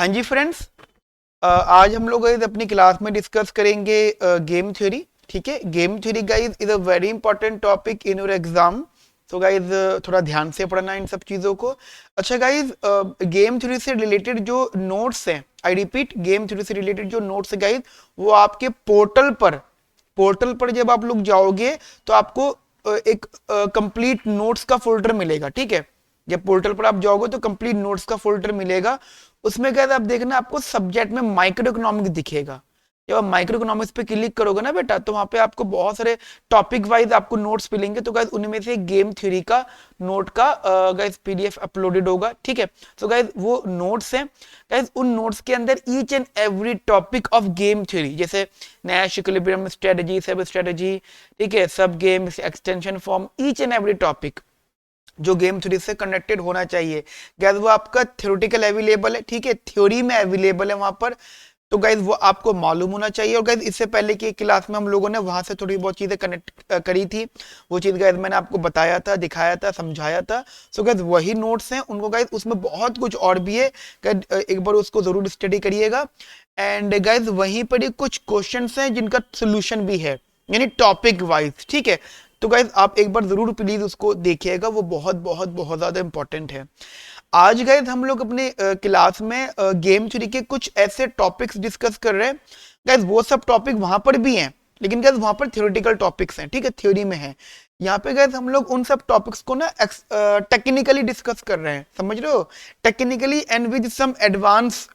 हाँ जी फ्रेंड्स, आज हम लोग गाइस अपनी क्लास में डिस्कस करेंगे गेम थ्योरी। ठीक है, game theory guys is a very important topic in your exam. तो गाइस थोड़ा ध्यान से पढ़ना इन सब चीज़ों को। अच्छा गाइस, गेम थ्योरी से रिलेटेड जो नोट्स हैं, आई रिपीट, गेम थ्योरी से रिलेटेड जो नोट्स है गाइस, वो आपके पोर्टल पर जब आप लोग जाओगे तो आपको एक कंप्लीट नोट्स का फोल्डर मिलेगा। ठीक है, जब पोर्टल पर आप जाओगे तो कंप्लीट नोट्स का फोल्डर मिलेगा। उसमें क्या है, आप देखना, आपको सब्जेक्ट में माइक्रो इकोनॉमिक्स दिखेगा। जब आप माइक्रो इकोनॉमिक्स पे क्लिक करोगे ना बेटा, तो वहां पे आपको बहुत सारे टॉपिक वाइज आपको नोट्स मिलेंगे। तो गाइस उनमें से गेम थ्योरी का नोट का गाइस पीडीएफ अपलोडेड होगा। ठीक है, तो गाइस वो नोट्स हैं। गाइस उन नोट्स के अंदर each and every topic of game theory, जैसे नैश इक्विलिब्रियम स्ट्रेटजी, सब स्ट्रेटजी, ठीक है, सब games, extension form, each and every topic जो गेम थ्योरी से कनेक्टेड होना चाहिए गैस, वो आपका थ्योरेटिकल अवेलेबल है। ठीक है, थ्योरी में अवेलेबल है वहां पर। तो गाइज वो आपको मालूम होना चाहिए। और गाइज इससे पहले की क्लास में हम लोगों ने वहां से थोड़ी बहुत चीजें कनेक्ट करी थी। वो चीज गाइज मैंने आपको बताया था, दिखाया था, समझाया था। सो गाइज वही नोट्स हैं, उनको गाइज उसमें बहुत कुछ और भी है। गाइज एक बार उसको जरूर स्टडी करिएगा। एंड गाइज वहीं पर ही कुछ क्वेश्चंस हैं जिनका सोल्यूशन भी है, यानी टॉपिक वाइज। ठीक है, तो गाइज आप एक बार जरूर प्लीज उसको देखिएगा, वो बहुत बहुत बहुत ज्यादा इंपॉर्टेंट है। आज गाइज हम लोग अपने क्लास में गेम थ्योरी के कुछ ऐसे टॉपिक्स डिस्कस कर रहे हैं। गाइज वो सब टॉपिक वहां पर भी हैं, लेकिन गाइज वहां पर थ्योरेटिकल टॉपिक्स हैं। ठीक है, थ्योरी में है। यहाँ पे गाइज हम लोग उन सब टॉपिक्स को ना टेक्निकली डिस्कस कर रहे हैं, समझ रहे हो, technically and with some advance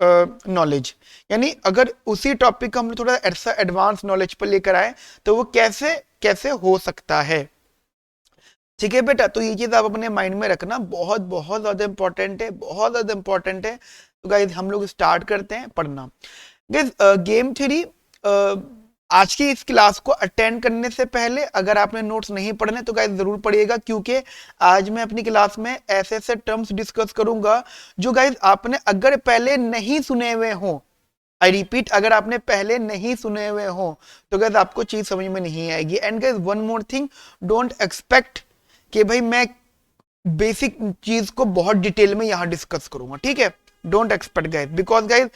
knowledge. यानी अगर उसी टॉपिक को हम थोड़ा ऐसा एडवांस नॉलेज पर लेकर आए तो वो कैसे कैसे हो सकता है। ठीक है बेटा, तो ये चीज आप अपने माइंड में रखना, बहुत बहुत ज्यादा इंपॉर्टेंट है, बहुत ज्यादा इंपॉर्टेंट है। तो गाइज हम लोग स्टार्ट करते हैं पढ़ना। गाइज गेम थ्योरी, आज की इस क्लास को अटेंड करने से पहले अगर आपने नोट्स नहीं पढ़ने तो गाइज जरूर पढ़िएगा, क्योंकि आज मैं अपनी क्लास में ऐसे ऐसे टर्म्स डिस्कस करूंगा जो गाइज आपने अगर पहले नहीं सुने हुए हो, आई रिपीट, अगर आपने पहले नहीं सुने हुए हो तो गाइज आपको चीज समझ में नहीं आएगी। And guys one more thing, don't expect कि भाई मैं बेसिक चीज को बहुत डिटेल में यहां डिस्कस करूंगा। ठीक है, don't expect guys, because guys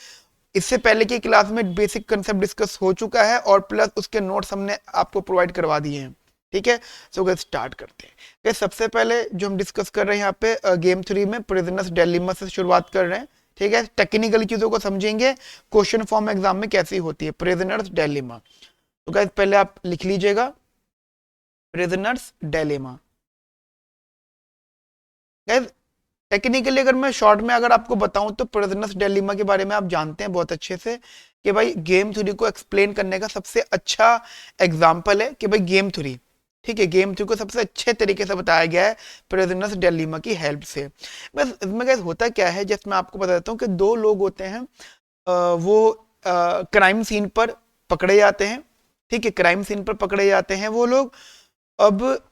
इससे पहले की क्लास में बेसिक कंसेप्ट डिस्कस हो चुका है और प्लस उसके नोट्स हमने आपको प्रोवाइड करवा दिए हैं। ठीक है, सो गाइज स्टार्ट करते हैं। गाइज सबसे पहले जो हम डिस्कस कर रहे हैं यहाँ पे गेम थ्योरी में, प्रिजनर्स डिलेमा से शुरुआत कर रहे हैं। ठीक है, टेक्निकली चीजों को समझेंगे, क्वेश्चन फॉर्म एग्जाम में कैसी होती है प्रिजनर्स डिलेमा। तो गाइज पहले आप लिख लीजिएगा प्रिजनर्स डिलेमा। गाइज टेक्निकली अगर मैं शॉर्ट में अगर आपको बताऊं तो प्रिजनर्स डिलेमा के बारे में आप जानते हैं बहुत अच्छे से कि भाई गेम थ्योरी को एक्सप्लेन करने का सबसे अच्छा एग्जांपल है कि भाई गेम थ्योरी, ठीक है, गेम थ्योरी को सबसे अच्छे तरीके से बताया गया है प्रिजनर्स डिलेमा की हेल्प से। बस इसमें गाइस होता क्या है, जैसे मैं आपको बता देता हूँ कि दो लोग होते हैं, वो क्राइम सीन पर पकड़े जाते हैं। ठीक है, क्राइम सीन पर पकड़े जाते हैं वो लोग। अब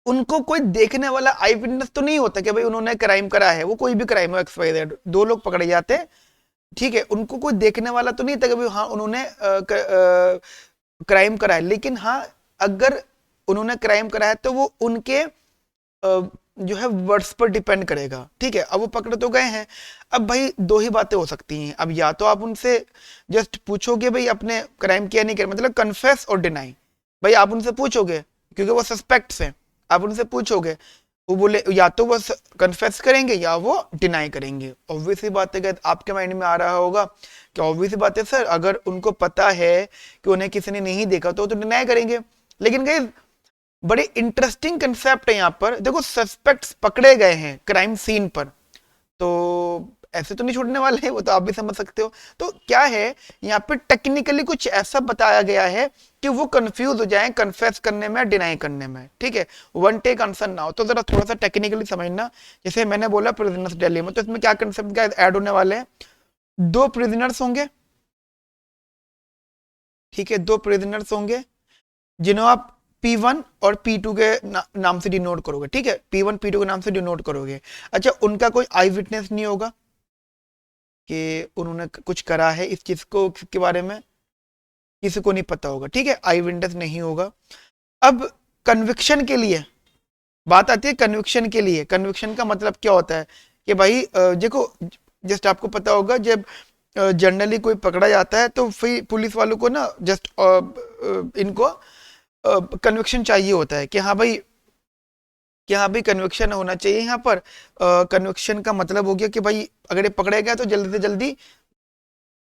उनको कोई देखने वाला आई विटनेस तो नहीं होता कि भाई उन्होंने क्राइम करा है, वो कोई भी क्राइम हो, XYZ, दो लोग पकड़े जाते हैं। ठीक है, उनको कोई देखने वाला तो नहीं था कि भाई हाँ उन्होंने क्राइम करा है, लेकिन हाँ अगर उन्होंने क्राइम करा है तो वो उनके जो है वर्ड्स पर डिपेंड करेगा। ठीक है, अब वो पकड़ तो गए हैं। अब भाई दो ही बातें हो सकती हैं, अब या तो आप उनसे जस्ट पूछोगे भाई अपने क्राइम किया नहीं किया, मतलब कन्फेस और डिनाई। भाई आप उनसे पूछोगे क्योंकि वो सस्पेक्ट्स हैं, आप उनसे पूछोगे, वो बोले या तो वो कन्फेस करेंगे या वो डिनाई करेंगे। ऑब्वियस ही बात है, आपके माइंड में आ रहा होगा कि ऑब्वियस ही बात है सर, अगर उनको पता है कि उन्हें किसी ने नहीं देखा तो डिनाई करेंगे। लेकिन गाइस बड़े इंटरेस्टिंग कंसेप्ट है यहाँ पर, देखो सस्पेक्ट्स पकड़े गए हैं क्राइम सीन पर, तो ऐसे तो नहीं छोड़ने वाले हैं, वो तो आप भी समझ सकते हो। तो क्या है, यहाँ पे टेक्निकली कुछ ऐसा बताया गया है कि वो कंफ्यूज हो जाएं कन्फेस करने में, डिनाई करने में। ठीक है, वन टेक आंसर ना हो, तो जरा थोड़ा सा टेक्निकली समझना। जैसे मैंने बोला प्रिजनर्स डिलेमा, तो इसमें क्या कंसेप्ट का ऐड होने वाले हैं, दो प्रिजनर्स होंगे। ठीक है, दो प्रिजनर्स होंगे जिन्हें आप P1 और P2 के नाम से डिनोट करोगे। ठीक है, P1 P2 के नाम से डिनोट करोगे। अच्छा, उनका कोई आई विटनेस नहीं होगा कि उन्होंने कुछ करा है इस चीज को के बारे में, किसी को नहीं पता होगा। ठीक है, आई विटनेस नहीं होगा। अब कन्विक्शन के लिए बात आती है, कन्विक्शन के लिए, कन्विक्शन का मतलब क्या होता है कि भाई देखो जस्ट आपको पता होगा जब जनरली कोई पकड़ा जाता है तो फिर पुलिस वालों को ना जस्ट इनको कन्विक्शन चाहिए होता है कि हाँ भाई, कि हाँ भाई कन्विक्शन होना चाहिए यहाँ पर। कन्विक्शन का मतलब हो गया कि भाई अगर ये पकड़े गया तो जल्दी से जल्दी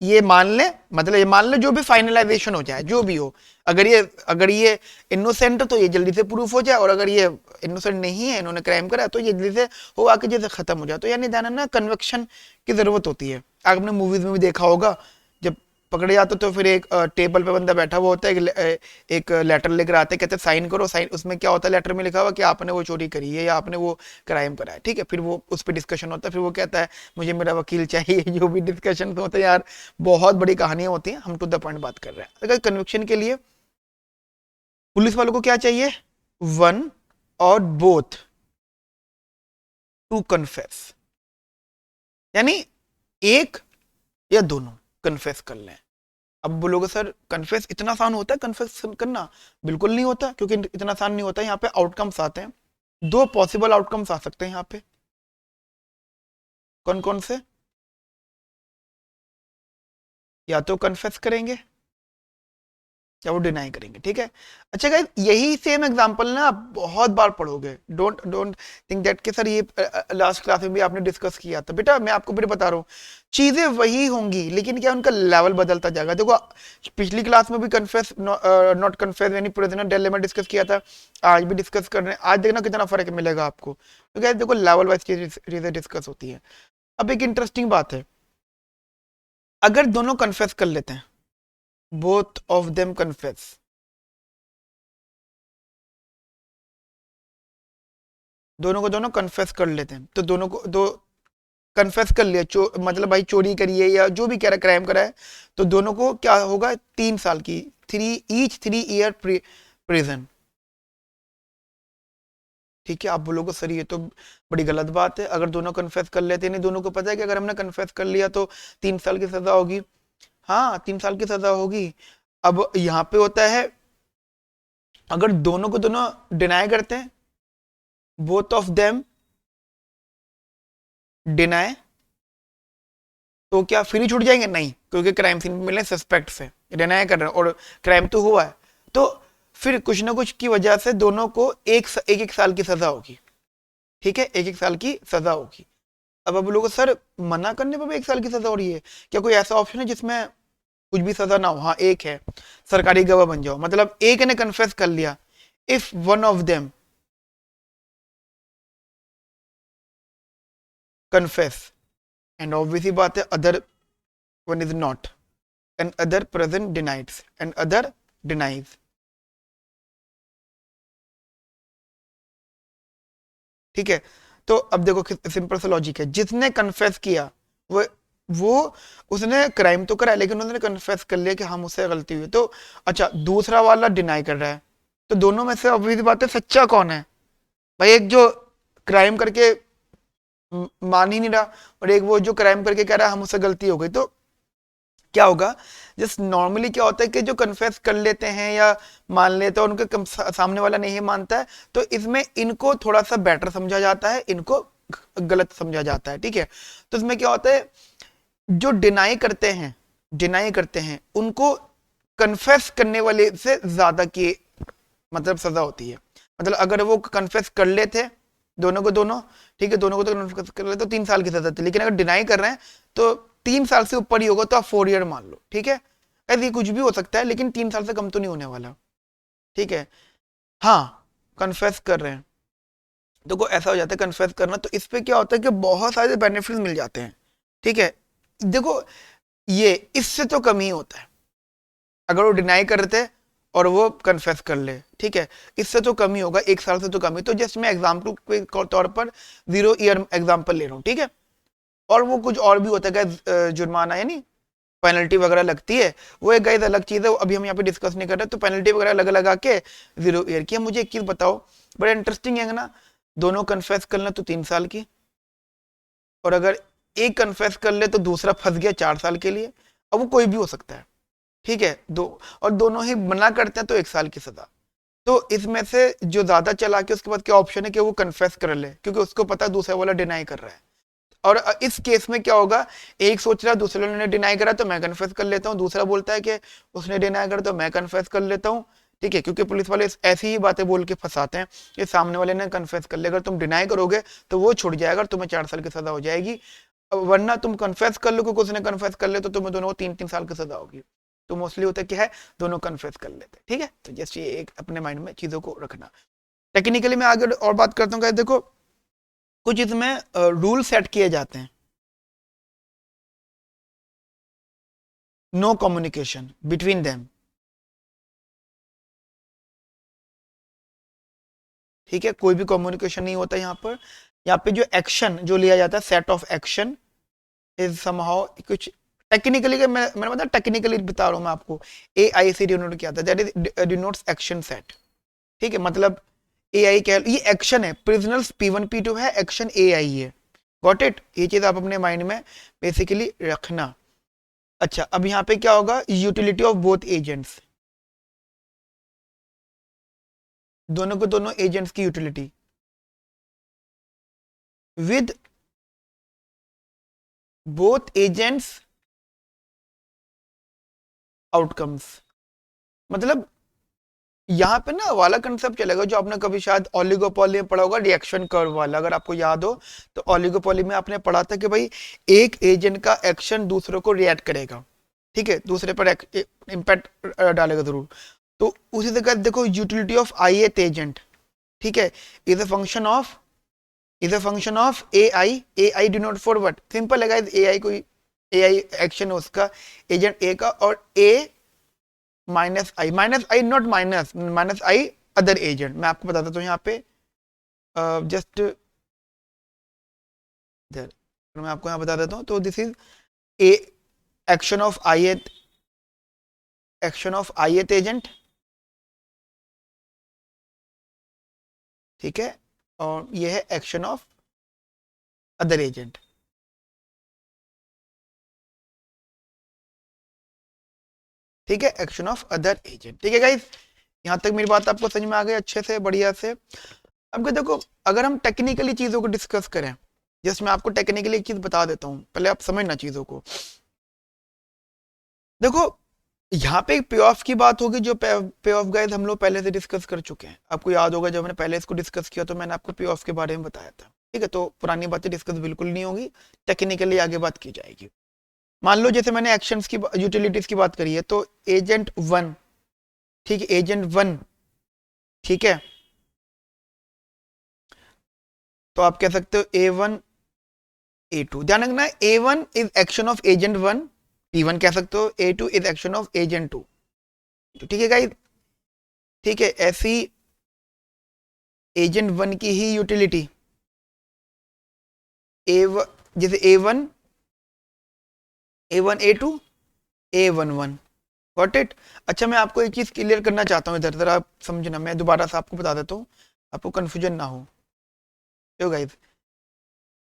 ये मान ले, मतलब ये मान ले जो भी फाइनलाइजेशन हो जाए, जो भी हो। अगर ये इनोसेंट तो ये जल्दी से प्रूफ हो जाए, और अगर ये इनोसेंट नहीं है, इन्होंने क्राइम करा, तो ये जल्दी से हो आके जैसे खत्म हो जाए। तो यानी जाना ना कन्विक्शन की जरूरत होती है। आपने मूवीज में भी देखा होगा, जब पकड़े जाते तो फिर एक टेबल पे बंदा बैठा हुआ होता है, एक लेटर लेकर आते हैं, कहते हैं साइन करो। साइन उसमें क्या होता है, लेटर में लिखा हुआ कि आपने वो चोरी करी है या आपने वो क्राइम करा है, ठीक है। फिर वो उस पर डिस्कशन होता है, फिर वो कहता है मुझे मेरा वकील चाहिए। जो भी डिस्कशन होते हैं यार, बहुत बड़ी कहानियां होती हैं। हम टू द पॉइंट बात कर रहे हैं। अगर कन्विक्शन के लिए पुलिस वालों को क्या चाहिए, वन और बोथ टू कन्फेस, यानी एक या दोनों कन्फेस कर लें। अब बोलोगे सर कन्फेस इतना आसान होता है कन्फेस करना? बिल्कुल नहीं होता, क्योंकि इतना आसान नहीं होता। यहाँ पे आउटकम्स आते हैं, दो पॉसिबल आउटकम्स आ सकते हैं यहाँ पे। कौन कौन से? या तो कन्फेस करेंगे या वो डिनाई करेंगे, ठीक है। अच्छा गाइस, यही सेम एग्जांपल ना आप बहुत बार पढ़ोगे। डोंट डोंट थिंक दैट कि सर ये लास्ट क्लास में भी आपने डिस्कस किया था। बेटा मैं आपको फिर बता रहा हूँ, चीजें वही होंगी, लेकिन क्या उनका लेवल बदलता जाएगा। देखो पिछली क्लास में भी कन्फेस नॉट कन्फेस यानी प्रिजनर डिलेमा डिस्कस किया था, आज भी डिस्कस कर रहे हैं। आज देखना कितना फर्क मिलेगा आपको। तो गाइस देखो लेवल वाइज चीजें डिस्कस होती है। अब एक इंटरेस्टिंग बात है, अगर दोनों कन्फेस कर लेते हैं, both of them confess, दोनों को दोनों कन्फेस कर लेते हैं, तो दोनों को दो कन्फेस कर लिया, मतलब भाई चोरी करी है या जो भी कह रहा क्राइम करा है, तो दोनों को क्या होगा, 3 साल की 3 ईयर प्रिजन, ठीक है। आप बोलोगे सर ये तो बड़ी गलत बात है, अगर दोनों कन्फेस कर लेते, नहीं दोनों को पता है कि अगर हमने कन्फेस कर लिया तो 3 साल की सजा होगी। हाँ 3 साल की सजा होगी। अब यहाँ पे होता है, अगर दोनों को दोनों डिनाई करते हैं, बोथ ऑफ देम डिनाई, तो क्या फ्री छूट जाएंगे? नहीं, क्योंकि क्राइम सीन में मिलने सस्पेक्ट से डिनाई कर रहे हैं और क्राइम तो हुआ है, तो फिर कुछ ना कुछ की वजह से दोनों को एक साल की सजा होगी, ठीक है। एक साल की सजा होगी। अब लोग सर मना करने पर भी 1 साल की सजा हो रही है, क्या कोई ऐसा ऑप्शन है जिसमें कुछ भी सजा ना हो? हाँ एक है, सरकारी गवाह बन जाओ। मतलब एक ने कन्फेस कर लिया, if one of them confess, and obviously बात है other one is not, and other present denies and other denies, ठीक है। तो अब देखो सिंपल सा लॉजिक है, जिसने कन्फेस किया वो उसने क्राइम तो करा है, लेकिन उन्होंने कन्फेस कर लिया कि हाँ मुझसे गलती हुई। तो अच्छा दूसरा वाला डिनाई कर रहा है, तो दोनों में से ऑब्वियस बात है सच्चा कौन है भाई? एक जो क्राइम करके मान ही नहीं रहा, और एक वो जो क्राइम करके कह रहा है हम मुझसे गलती हो गई। तो क्या होगा, जस्ट नॉर्मली क्या होता है कि जो कन्फेस कर लेते हैं या मान लेते हैं, उनके सामने वाला नहीं मानता है, तो इसमें इनको थोड़ा सा बेटर समझा जाता है, इनको गलत समझा जाता है, ठीक है। तो इसमें क्या होता है, जो डिनाई करते हैं उनको कन्फेस करने वाले से ज्यादा की मतलब सजा होती है। मतलब अगर वो कन्फेस कर लेते दोनों को दोनों, ठीक है, दोनों को तो कन्फेस कर लेते तो 3 साल की सजा थी, लेकिन अगर डिनाई कर रहे हैं तो 3 साल से ऊपर ही होगा, तो आप 4 ईयर मान लो, ठीक है। ऐसे कुछ भी हो सकता है, लेकिन 3 साल से कम तो नहीं होने वाला, ठीक है। हाँ कन्फेस कर रहे हैं तो ऐसा हो जाता है कन्फेस करना, तो इस पे क्या होता है कि बहुत सारे बेनिफिट्स मिल जाते हैं, ठीक है। देखो ये इससे तो कम ही होता है, अगर वो डिनाई कर रहे थे और वो कन्फेस कर ले, ठीक है, इससे तो कम ही होगा, 1 साल से तो कम ही। तो जस्ट मैं एग्जाम्पल के तौर पर 0 ईयर एग्जाम्पल ले रहा हूँ, ठीक है। और वो कुछ और भी होता है, जुर्माना यानी पेनल्टी वगैरह लगती है, वो एक गाइस अलग चीज है, अभी हम यहाँ पे डिस्कस नहीं कर रहे। तो पेनल्टी वगैरह लगा लगा के 0 ईयर की। मुझे एक चीज बताओ, बड़ा इंटरेस्टिंग है ना, दोनों कन्फेस कर ले तो 3 साल की, और अगर एक कन्फेस कर ले तो दूसरा फंस गया 4 साल के लिए। अब वो कोई भी हो सकता है, ठीक है, और दोनों ही मना करते हैं तो 1 साल की सजा। तो इसमें से जो ज्यादा चला के उसके बाद क्या ऑप्शन है कि वो कन्फेस कर ले, क्योंकि उसको पता दूसरा वाला डिनाई कर रहा है। और इस केस में क्या होगा, एक सोच रहा है दूसरे ने डिनाई करा तो मैं कन्फेस कर लेता हूँ, दूसरा बोलता है कि उसने डिनाई करा तो मैं कन्फेस कर लेता हूँ। ठीक है, क्योंकि पुलिस वाले ऐसी ही बातें बोल के फंसाते हैं कि सामने वाले ने कन्फेस कर लिया, अगर तुम डिनाई करोगे तो वो छुट जाएगा और तुम्हें 4 साल की सजा हो जाएगी, वरना तुम कन्फेस कर लो क्योंकि उसने कन्फेस कर ले तो तुम्हें दोनों को 3-3 साल की सजा होगी। तो मोस्टली होता क्या है, दोनों कन्फेस कर लेते हैं। ठीक है, तो जस्ट ये एक अपने माइंड में चीजों को रखना। टेक्निकली मैं आगे और बात करता हूँ, देखो कुछ इसमें रूल सेट किए जाते हैं। No communication between them. ठीक है, कोई भी कम्युनिकेशन नहीं होता यहाँ पर। यहाँ पे जो एक्शन जो लिया जाता है, set of action is somehow कुछ टेक्निकली, मैंने बताया टेक्निकली बता रहा हूँ मैं आपको। ए आई से डिनोट किया था, that is denotes action set. ठीक है, मतलब ए आई कह, ये एक्शन है, प्रिजनर्स P1 P2 है, एक्शन ए आई है। गॉट इट, ये चीज आप अपने माइंड में बेसिकली रखना। अच्छा, अब यहाँ पे क्या होगा, यूटिलिटी ऑफ बोथ एजेंट्स, दोनों को दोनों एजेंट्स की utility with both agents outcomes. मतलब यहाँ पे ना वाला कंसेप्ट चलेगा जो आपने कभी शायद ओलिगोपोली में पढ़ा होगा, रिएक्शन कर्व वाला, अगर आपको याद हो तो। ओलिगोपोली में आपने पढ़ा था कि भाई एक एजेंट का एक्शन दूसरों को रिएक्ट करेगा, ठीक है, दूसरे पर इम्पैक्ट डालेगा जरूर। तो उसी तरह देखो, utility of ith agent, ठीक है, is a function of a I denote for what, simple है गाइस, ए आई कोई ए आई एक्शन है उसका, एजेंट ए का, और a minus i not minus i other agent. मैं आपको बता देता हूँ यहाँ पे, जस्ट इधर मैं आपको यहाँ बता देता हूँ। तो this is a action of ith agent, ठीक है, और ये है एक्शन ऑफ अदर एजेंट। ठीक है, एक्शन ऑफ अदर एजेंट। ठीक है गाइस, यहाँ तक मेरी बात आपको समझ में आ गई अच्छे से, बढ़िया से। अब देखो, अगर हम टेक्निकली चीजों को डिस्कस करें, जस्ट मैं आपको टेक्निकली एक चीज बता देता हूँ, पहले आप समझना चीजों को। देखो, यहाँ पे पे ऑफ की बात होगी, जो पे ऑफ गाइस हम लोग पहले से डिस्कस कर चुके हैं। आपको याद होगा जब मैंने पहले इसको डिस्कस किया तो मैंने आपको पे ऑफ के बारे में बताया था। ठीक है, तो पुरानी बातें डिस्कस बिल्कुल नहीं होगी, टेक्निकली आगे बात की जाएगी। मान लो जैसे मैंने एक्शंस की यूटिलिटीज की बात करी है, तो एजेंट 1, ठीक है, एजेंट 1, ठीक है, तो आप कह सकते हो A1 A2, ध्यान रखना A1 is action of agent 1, P1 कह सकते हो, A2 is action of agent 2। तो ठीक है गाइस, ठीक है, ऐसी एजेंट 1 की ही यूटिलिटी A1, जैसे A1 A2 A11, got it. अच्छा, मैं आपको एक चीज क्लियर करना चाहता हूँ, इधर इधर आप समझना, मैं दोबारा से आपको बता देता हूँ, आपको कंफ्यूजन ना हो। तो गाइस,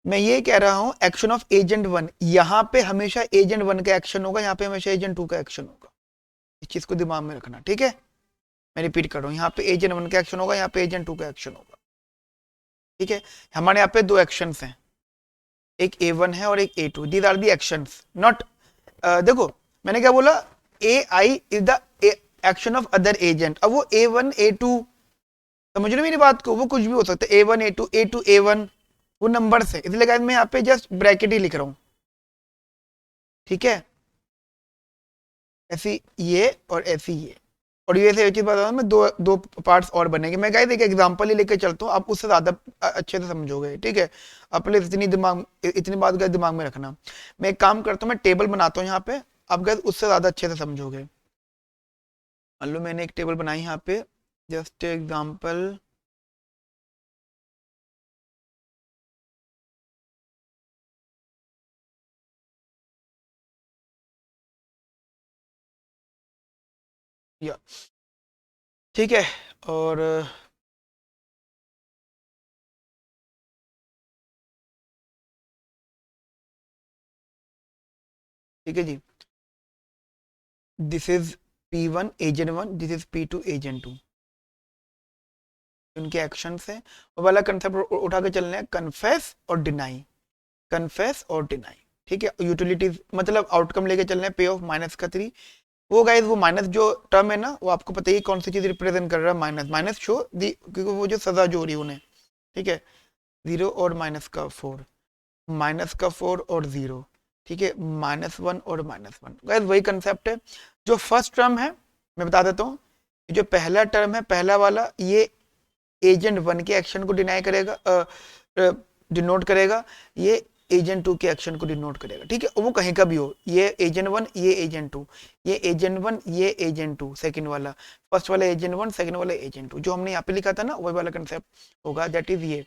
मैं ये कह रहा हूँ एक्शन ऑफ एजेंट 1, यहाँ पे हमेशा एजेंट 1 का एक्शन होगा, यहाँ पे हमेशा एजेंट 2 का एक्शन होगा। इस चीज को दिमाग में रखना, ठीक है। मैं रिपीट कर रहा हूँ, यहाँ पे एजेंट 1 का एक्शन होगा, यहाँ पे एजेंट 2 का एक्शन होगा। ठीक है, हमारे यहाँ पे दो एक्शंस हैं, एक A1 है और एक A2, these are the actions, not, देखो मैंने क्या बोला, a i is the action of other agent. अब वो A1 A2, समझ रहे मेरी बात को, वो कुछ भी हो सकता है, A1 A2 A1, वो नंबर है, इसलिए गाइस मैं यहाँ पे जस्ट ब्रैकेट ही लिख रहा हूँ। ठीक है, ऐसी ये और ऐसी ये, और ये से एक चीज बता रहा हूँ मैं, दो दो पार्ट्स और बनेंगे। मैं गाइस एक एग्जांपल ही लेके चलता हूँ, आप उससे ज्यादा अच्छे से समझोगे। ठीक है, अपने इतनी बात गाइस दिमाग में रखना। मैं एक काम करता हूँ, मैं टेबल बनाता हूँ यहाँ पे, आप गाइस उससे ज्यादा अच्छे से समझोगे। मान लो मैंने एक टेबल बनाई यहाँ पे, जस्ट एग्जाम्पल, या ठीक है, और ठीक है जी, this is P1 agent 1, this is P2 agent 2, उनके एक्शंस हैं। वो वाला कंसेप्ट उठा के चलना है, कन्फेस और डिनाई। कन्फेस और डिनाई, ठीक है। यूटिलिटीज मतलब आउटकम लेके चल रहे हैं पे ऑफ माइनस का 3। वो गाइज वो माइनस जो टर्म है ना, वो आपको पता ही कौन सी चीज रिप्रेजेंट कर रहा है, माइनस। माइनस शो दी, क्योंकि वो जो सजा जो हो रही है उन्हें, ठीक है। 0 और माइनस का 4, माइनस का 4 और 0, ठीक है, -1 और -1। गाइज वही कंसेप्ट है। जो फर्स्ट टर्म है मैं बता देता हूँ, जो पहला टर्म है पहला वाला, ये एजेंट 1 के एक्शन को डिनाई करेगा, डिनोट करेगा। ये एजेंट 2 के एक्शन को डिनोट करेगा, ठीक है। वो कहीं का भी हो, ये एजेंट 1, ये एजेंट 2, ये एजेंट 1, ये एजेंट 2, सेकंड वाला, फर्स्ट वाला एजेंट 1, सेकंड वाला एजेंट 2, जो हमने यहाँ पे लिखा था ना, वही वाला कंसेप्ट होगा, दैट इज ये।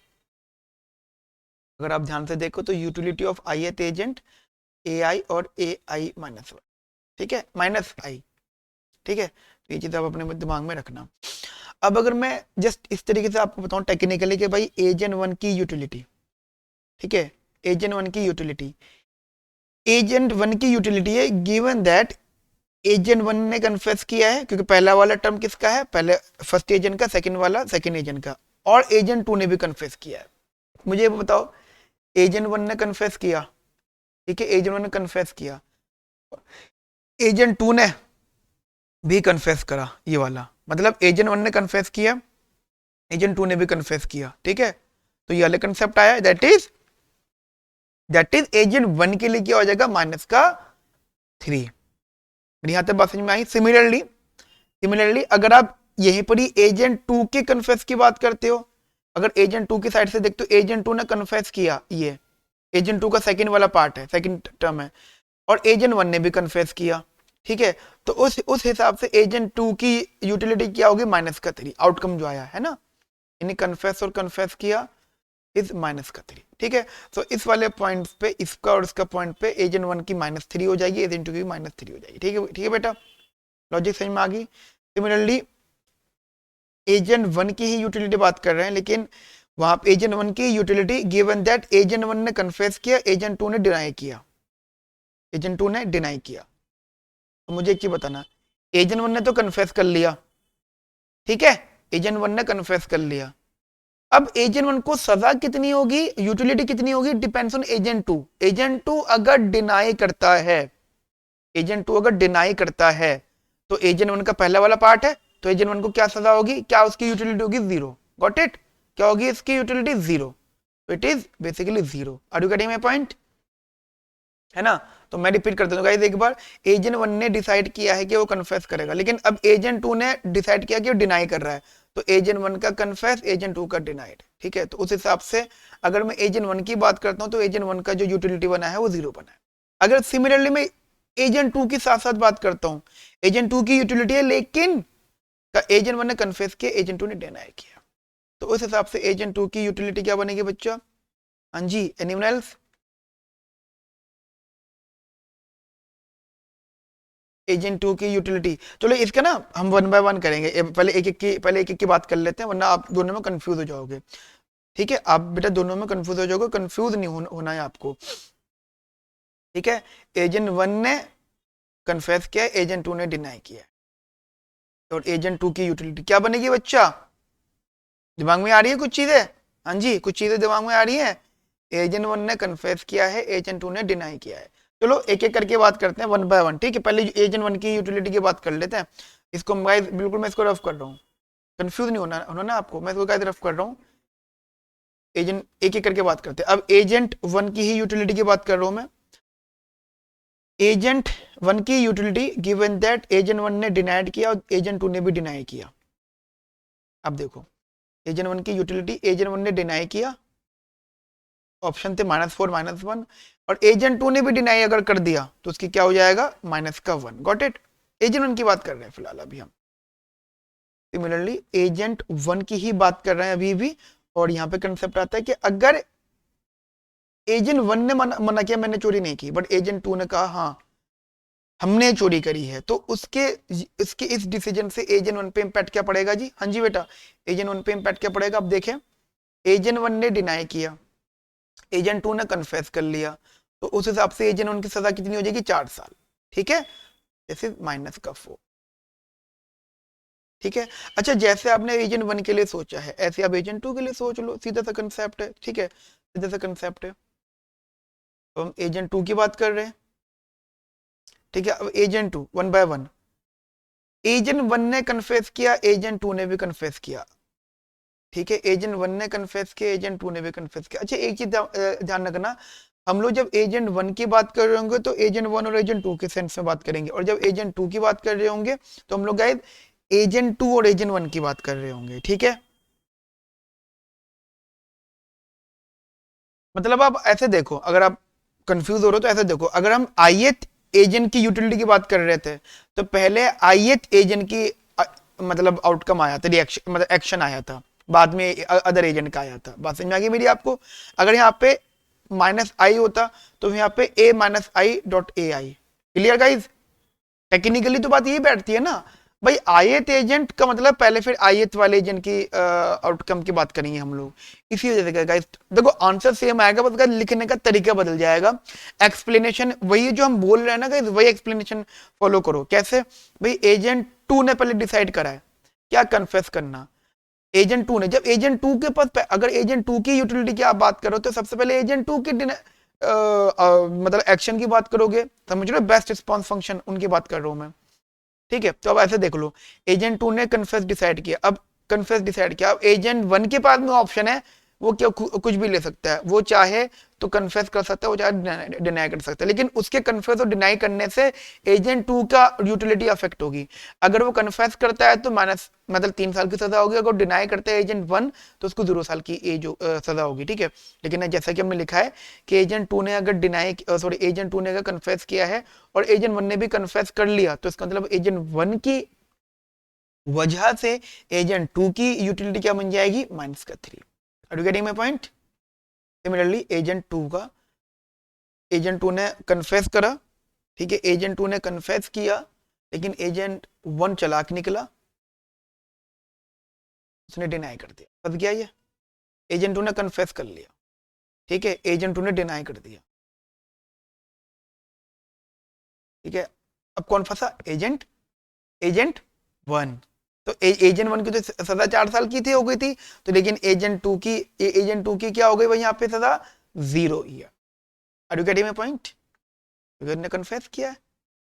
अगर आप ध्यान से देखो तो utility of ith agent a i और ए आई माइनस 1, ठीक है, माइनस आई, ठीक है। तो ये चीज आप अपने दिमाग में रखना। अब अगर मैं जस्ट इस तरीके से आपको बताऊं टेक्निकली कि भाई एजेंट 1 की यूटिलिटी, ठीक है, एजेंट 1 की यूटिलिटी, एजेंट 1 की यूटिलिटी है गिवन दैट एजेंट 1 ने कन्फेस किया है, क्योंकि पहला वाला टर्म किसका है, पहले फर्स्ट एजेंट का, सेकंड वाला सेकंड एजेंट का, और एजेंट 2 ने भी कन्फेस किया है। मुझे ये बताओ, एजेंट 1 ने कन्फेस किया, ठीक है, एजेंट 1 ने कन्फेस किया, एजेंट 2 ने भी कन्फेस करा, ये वाला मतलब एजेंट 1 ने कन्फेस किया, एजेंट 2 ने भी कन्फेस किया, ठीक है। तो ये वाला कंसेप्ट आया, दैट इज एजेंट 1 के लिए क्या हो जाएगा, माइनस का 3। मेरी यहां तक बात समझ में आई। सिमिलरली अगर आप यहीं पर ही एजेंट 2 के कन्फेस की बात करते हो, अगर एजेंट 2 की साइड से देखते हो, एजेंट 2 ने कन्फेस किया, ये एजेंट 2 का सेकंड वाला पार्ट है, सेकंड टर्म है, और एजेंट 1 ने भी कन्फेस किया, ठीक है। तो उस हिसाब से एजेंट 2 की यूटिलिटी क्या होगी, माइनस का 3, आउटकम जो आया है ना, इन्हें कन्फेस और कन्फेस किया इज माइनस का 3, ठीक है। तो इस वाले पॉइंट पे, इसका और इसका पॉइंट पे एजेंट 1 की -3 हो जाएगी, एजेंट 2 की -3 हो जाएगी, ठीक है, ठीक है बेटा, लॉजिक समझ में आ गई। सिमिलरली एजेंट 1 की ही यूटिलिटी बात कर रहे हैं, लेकिन वहां पे एजेंट 1 की यूटिलिटी गिवन दैट एजेंट 1 ने कन्फेस किया, एजेंट 2 ने डिनाई किया, एजेंट 2 ने डिनाई किया। तो मुझे एक चीज बताना, एजेंट 1 ने तो कन्फेस कर लिया, ठीक है, एजेंट 1 ने कन्फेस कर लिया। अब एजेंट 1 को सजा कितनी होगी, यूटिलिटी कितनी होगी, डिपेंड्स ऑन एजेंट 2। एजेंट 2 अगर डिनाई करता है, एजेंट 2 अगर डिनाई करता है, तो एजेंट 1 का पहला वाला पार्ट है, तो एजेंट 1 को क्या सजा होगी, क्या उसकी यूटिलिटी होगी, 0। गॉट इट, क्या होगी इसकी यूटिलिटी, 0। तो it is basically 0। Are you getting my point, है ना। तो मैं रिपीट कर देता हूं गाइस एक बार, एजेंट 1 ने डिसाइड किया है कि वो कन्फेस करेगा, लेकिन अब एजेंट 2 ने डिसाइड किया कि वो डिनाई कर रहा है, तो एजेंट 1 का कन्फेस, एजेंट 2 का डिनाइड, ठीक है। तो उस हिसाब से अगर मैं एजेंट 1 की बात करता हूं, तो एजेंट 1 का जो यूटिलिटी बना है वो 0 बना है। अगर सिमिलरली मैं एजेंट 2 की साथ साथ बात करता हूं, एजेंट 2 की यूटिलिटी है, लेकिन एजेंट 1 ने कन्फेस किया, एजेंट 2 ने डिनाई किया, तो उस हिसाब से एजेंट 2 की यूटिलिटी क्या बनेगी बच्चा, हाँ जी, एनीवन एल्स, एजेंट 2 की यूटिलिटी। चलो इसका ना हम 1 बाय 1 करेंगे, पहले एक एक की बात कर लेते हैं, वरना आप दोनों में कंफ्यूज हो जाओगे, ठीक है। आप बेटा दोनों में कंफ्यूज हो जाओगे, कंफ्यूज नहीं होना है आपको, ठीक है। एजेंट 1 ने कन्फेस किया, एजेंट 2 ने डिनाई किया, और एजेंट 2 की यूटिलिटी क्या बनेगी बच्चा, दिमाग में आ रही है कुछ चीजें, हाँ जी, कुछ चीजें दिमाग में आ रही है। एजेंट 1 ने कन्फेस किया है, एजेंट 2 ने डिनाई किया है। चलो एक एक करके बात करते हैं 1 बाय 1, ठीक है। पहले एजेंट 1 की यूटिलिटी की बात कर लेते हैं। इसको बिल्कुल मैं इसको रफ कर रहा हूँ, कंफ्यूज नहीं होना ना आपको, मैं इसको क्या रफ कर रहा हूँ। एजेंट एक एक करके बात करते हैं। अब एजेंट 1 की ही यूटिलिटी की बात कर रहा हूँ मैं। एजेंट 1 की यूटिलिटी गिवन दैट एजेंट 1 ने डिनाइड किया और एजेंट 2 ने भी डिनाई किया। अब देखो एजेंट 1 की यूटिलिटी, एजेंट 1 ने डिनाई किया, ऑप्शन थे -4 -1, और एजेंट 2 ने भी डिनाई अगर कर दिया तो उसकी क्या हो जाएगा, -1। गॉट इट, एजेंट 1 की बात कर रहे हैं फिलहाल अभी हम। सिमिलरली एजेंट 1 की ही बात कर रहे हैं अभी भी, और यहाँ पे कंसेप्ट आता है कि अगर एजेंट 1 ने मना किया, मैंने चोरी नहीं की, बट एजेंट 2 ने कहा हाँ हमने चोरी करी है, तो उसके इस डिसीजन से एजेंट 1 पे इंपैक्ट क्या पड़ेगा जी, हाँ जी बेटा, एजेंट 1 पे इंपैक्ट क्या पड़ेगा। अब देखें, एजेंट 1 ने डिनाई किया, एजेंट 2 ने कन्फेस कर लिया, तो उस हिसाब से एजेंट 1 की सजा कितनी हो जाएगी, 4 साल, ठीक है, जैसे -4, ठीक है। अच्छा, जैसे आपने एजेंट 1 के लिए सोचा है, ऐसे आप एजेंट 2 के लिए सोच लो, सीधा सा कंसेप्ट है, ठीक है, सीधा सा कंसेप्ट है। तो हम एजेंट 2 की बात कर रहे हैं, ठीक है। अब agent 2 one by one, agent 1 ने कन्फेस किया, एजेंट 2 ने भी कन्फेस किया, ठीक है। एजेंट 1 ने कन्फेस किया, एजेंट 2 ने भी कन्फेस किया। अच्छा एक चीज ध्यान रखना, हम लोग जब एजेंट 1 की बात कर रहे होंगे तो एजेंट 1 और एजेंट 2 के सेंस में बात करेंगे, और जब एजेंट 2 की बात कर रहे होंगे तो हम लोग गाइस एजेंट 2 और एजेंट 1 की बात कर रहे होंगे, ठीक है। मतलब आप ऐसे देखो, अगर आप कंफ्यूज हो रहे हो तो ऐसे देखो, अगर हम ith एजेंट की यूटिलिटी की बात कर रहे थे तो पहले ith एजेंट की मतलब आउटकम आया था, रिएक्शन मतलब एक्शन आया था, बाद में अदर एजेंट का आया था। बात समझ में आ गई मेरी आपको? अगर यहाँ पे माइनस आई होता तो यहाँ पे a minus I dot A I. Clear guys? Technically तो बात यही बैठती है ना भाई, आयत एजेंट का मतलब पहले फिर आयत वाले एजेंट की आउटकम की बात करेंगे हम लोग, इसी वजह से गाइस देखो आंसर सेम आएगा, बस गाइस लिखने का तरीका बदल जाएगा। एक्सप्लेनेशन वही जो हम बोल रहे हैं ना गाइस, वही एक्सप्लेनेशन फॉलो करो। कैसे भाई, एजेंट 2 ने पहले डिसाइड करा है क्या कन्फेस करना, एजेंट 2 ने, जब एजेंट 2 के पास, अगर एजेंट 2 की यूटिलिटी की आप बात करो तो सबसे पहले एजेंट 2 की मतलब एक्शन की बात करोगे, समझ रहे हो, बेस्ट रिस्पॉन्स फंक्शन उनकी बात कर रहा हूं मैं, ठीक है। तो अब ऐसे देख लो, एजेंट 2 ने कन्फेस डिसाइड किया, अब कन्फेस डिसाइड किया, अब एजेंट 1 के पास में ऑप्शन है, वो क्या कुछ भी ले सकता है, वो चाहे तो कन्फेस कर सकता है, वो चाहे डिनाई कर सकता है, लेकिन उसके कन्फेस और डिनाई करने से एजेंट 2 का यूटिलिटी अफेक्ट होगी। अगर वो कन्फेस करता है तो माइनस मतलब 3 साल की सजा होगी, अगर डिनाई करता है एजेंट 1 तो उसको 0 साल की एज सजा होगी, ठीक है। लेकिन जैसा कि हमने लिखा है कि एजेंट 2 ने अगर डिनाई सॉरी एजेंट 2 ने अगर कन्फेस किया है और एजेंट 1 ने भी कन्फेस कर लिया तो इसका मतलब एजेंट 1 की वजह से एजेंट 2 की यूटिलिटी क्या बन जाएगी, -3। Are you getting my point? Similarly agent 2 का, एजेंट 2 ने कन्फेस करा, ठीक है, एजेंट 2 ने कन्फेस किया, लेकिन एजेंट 1 चालाक निकला, उसने डिनाई कर दिया, फंस गया ये। एजेंट 2 ने कन्फेस कर लिया, ठीक है, एजेंट 2 ने डिनाई कर दिया, ठीक है। अब कौन फंसा? Agent agent 1। तो एजेंट 1 की तो सजा 4 साल की थी, हो गई थी, तो लेकिन एजेंट 2 की, एजेंट 2 की क्या हो गई भाई यहाँ पे सजा, 0 year. Are you getting my point? ने कन्फेस किया है,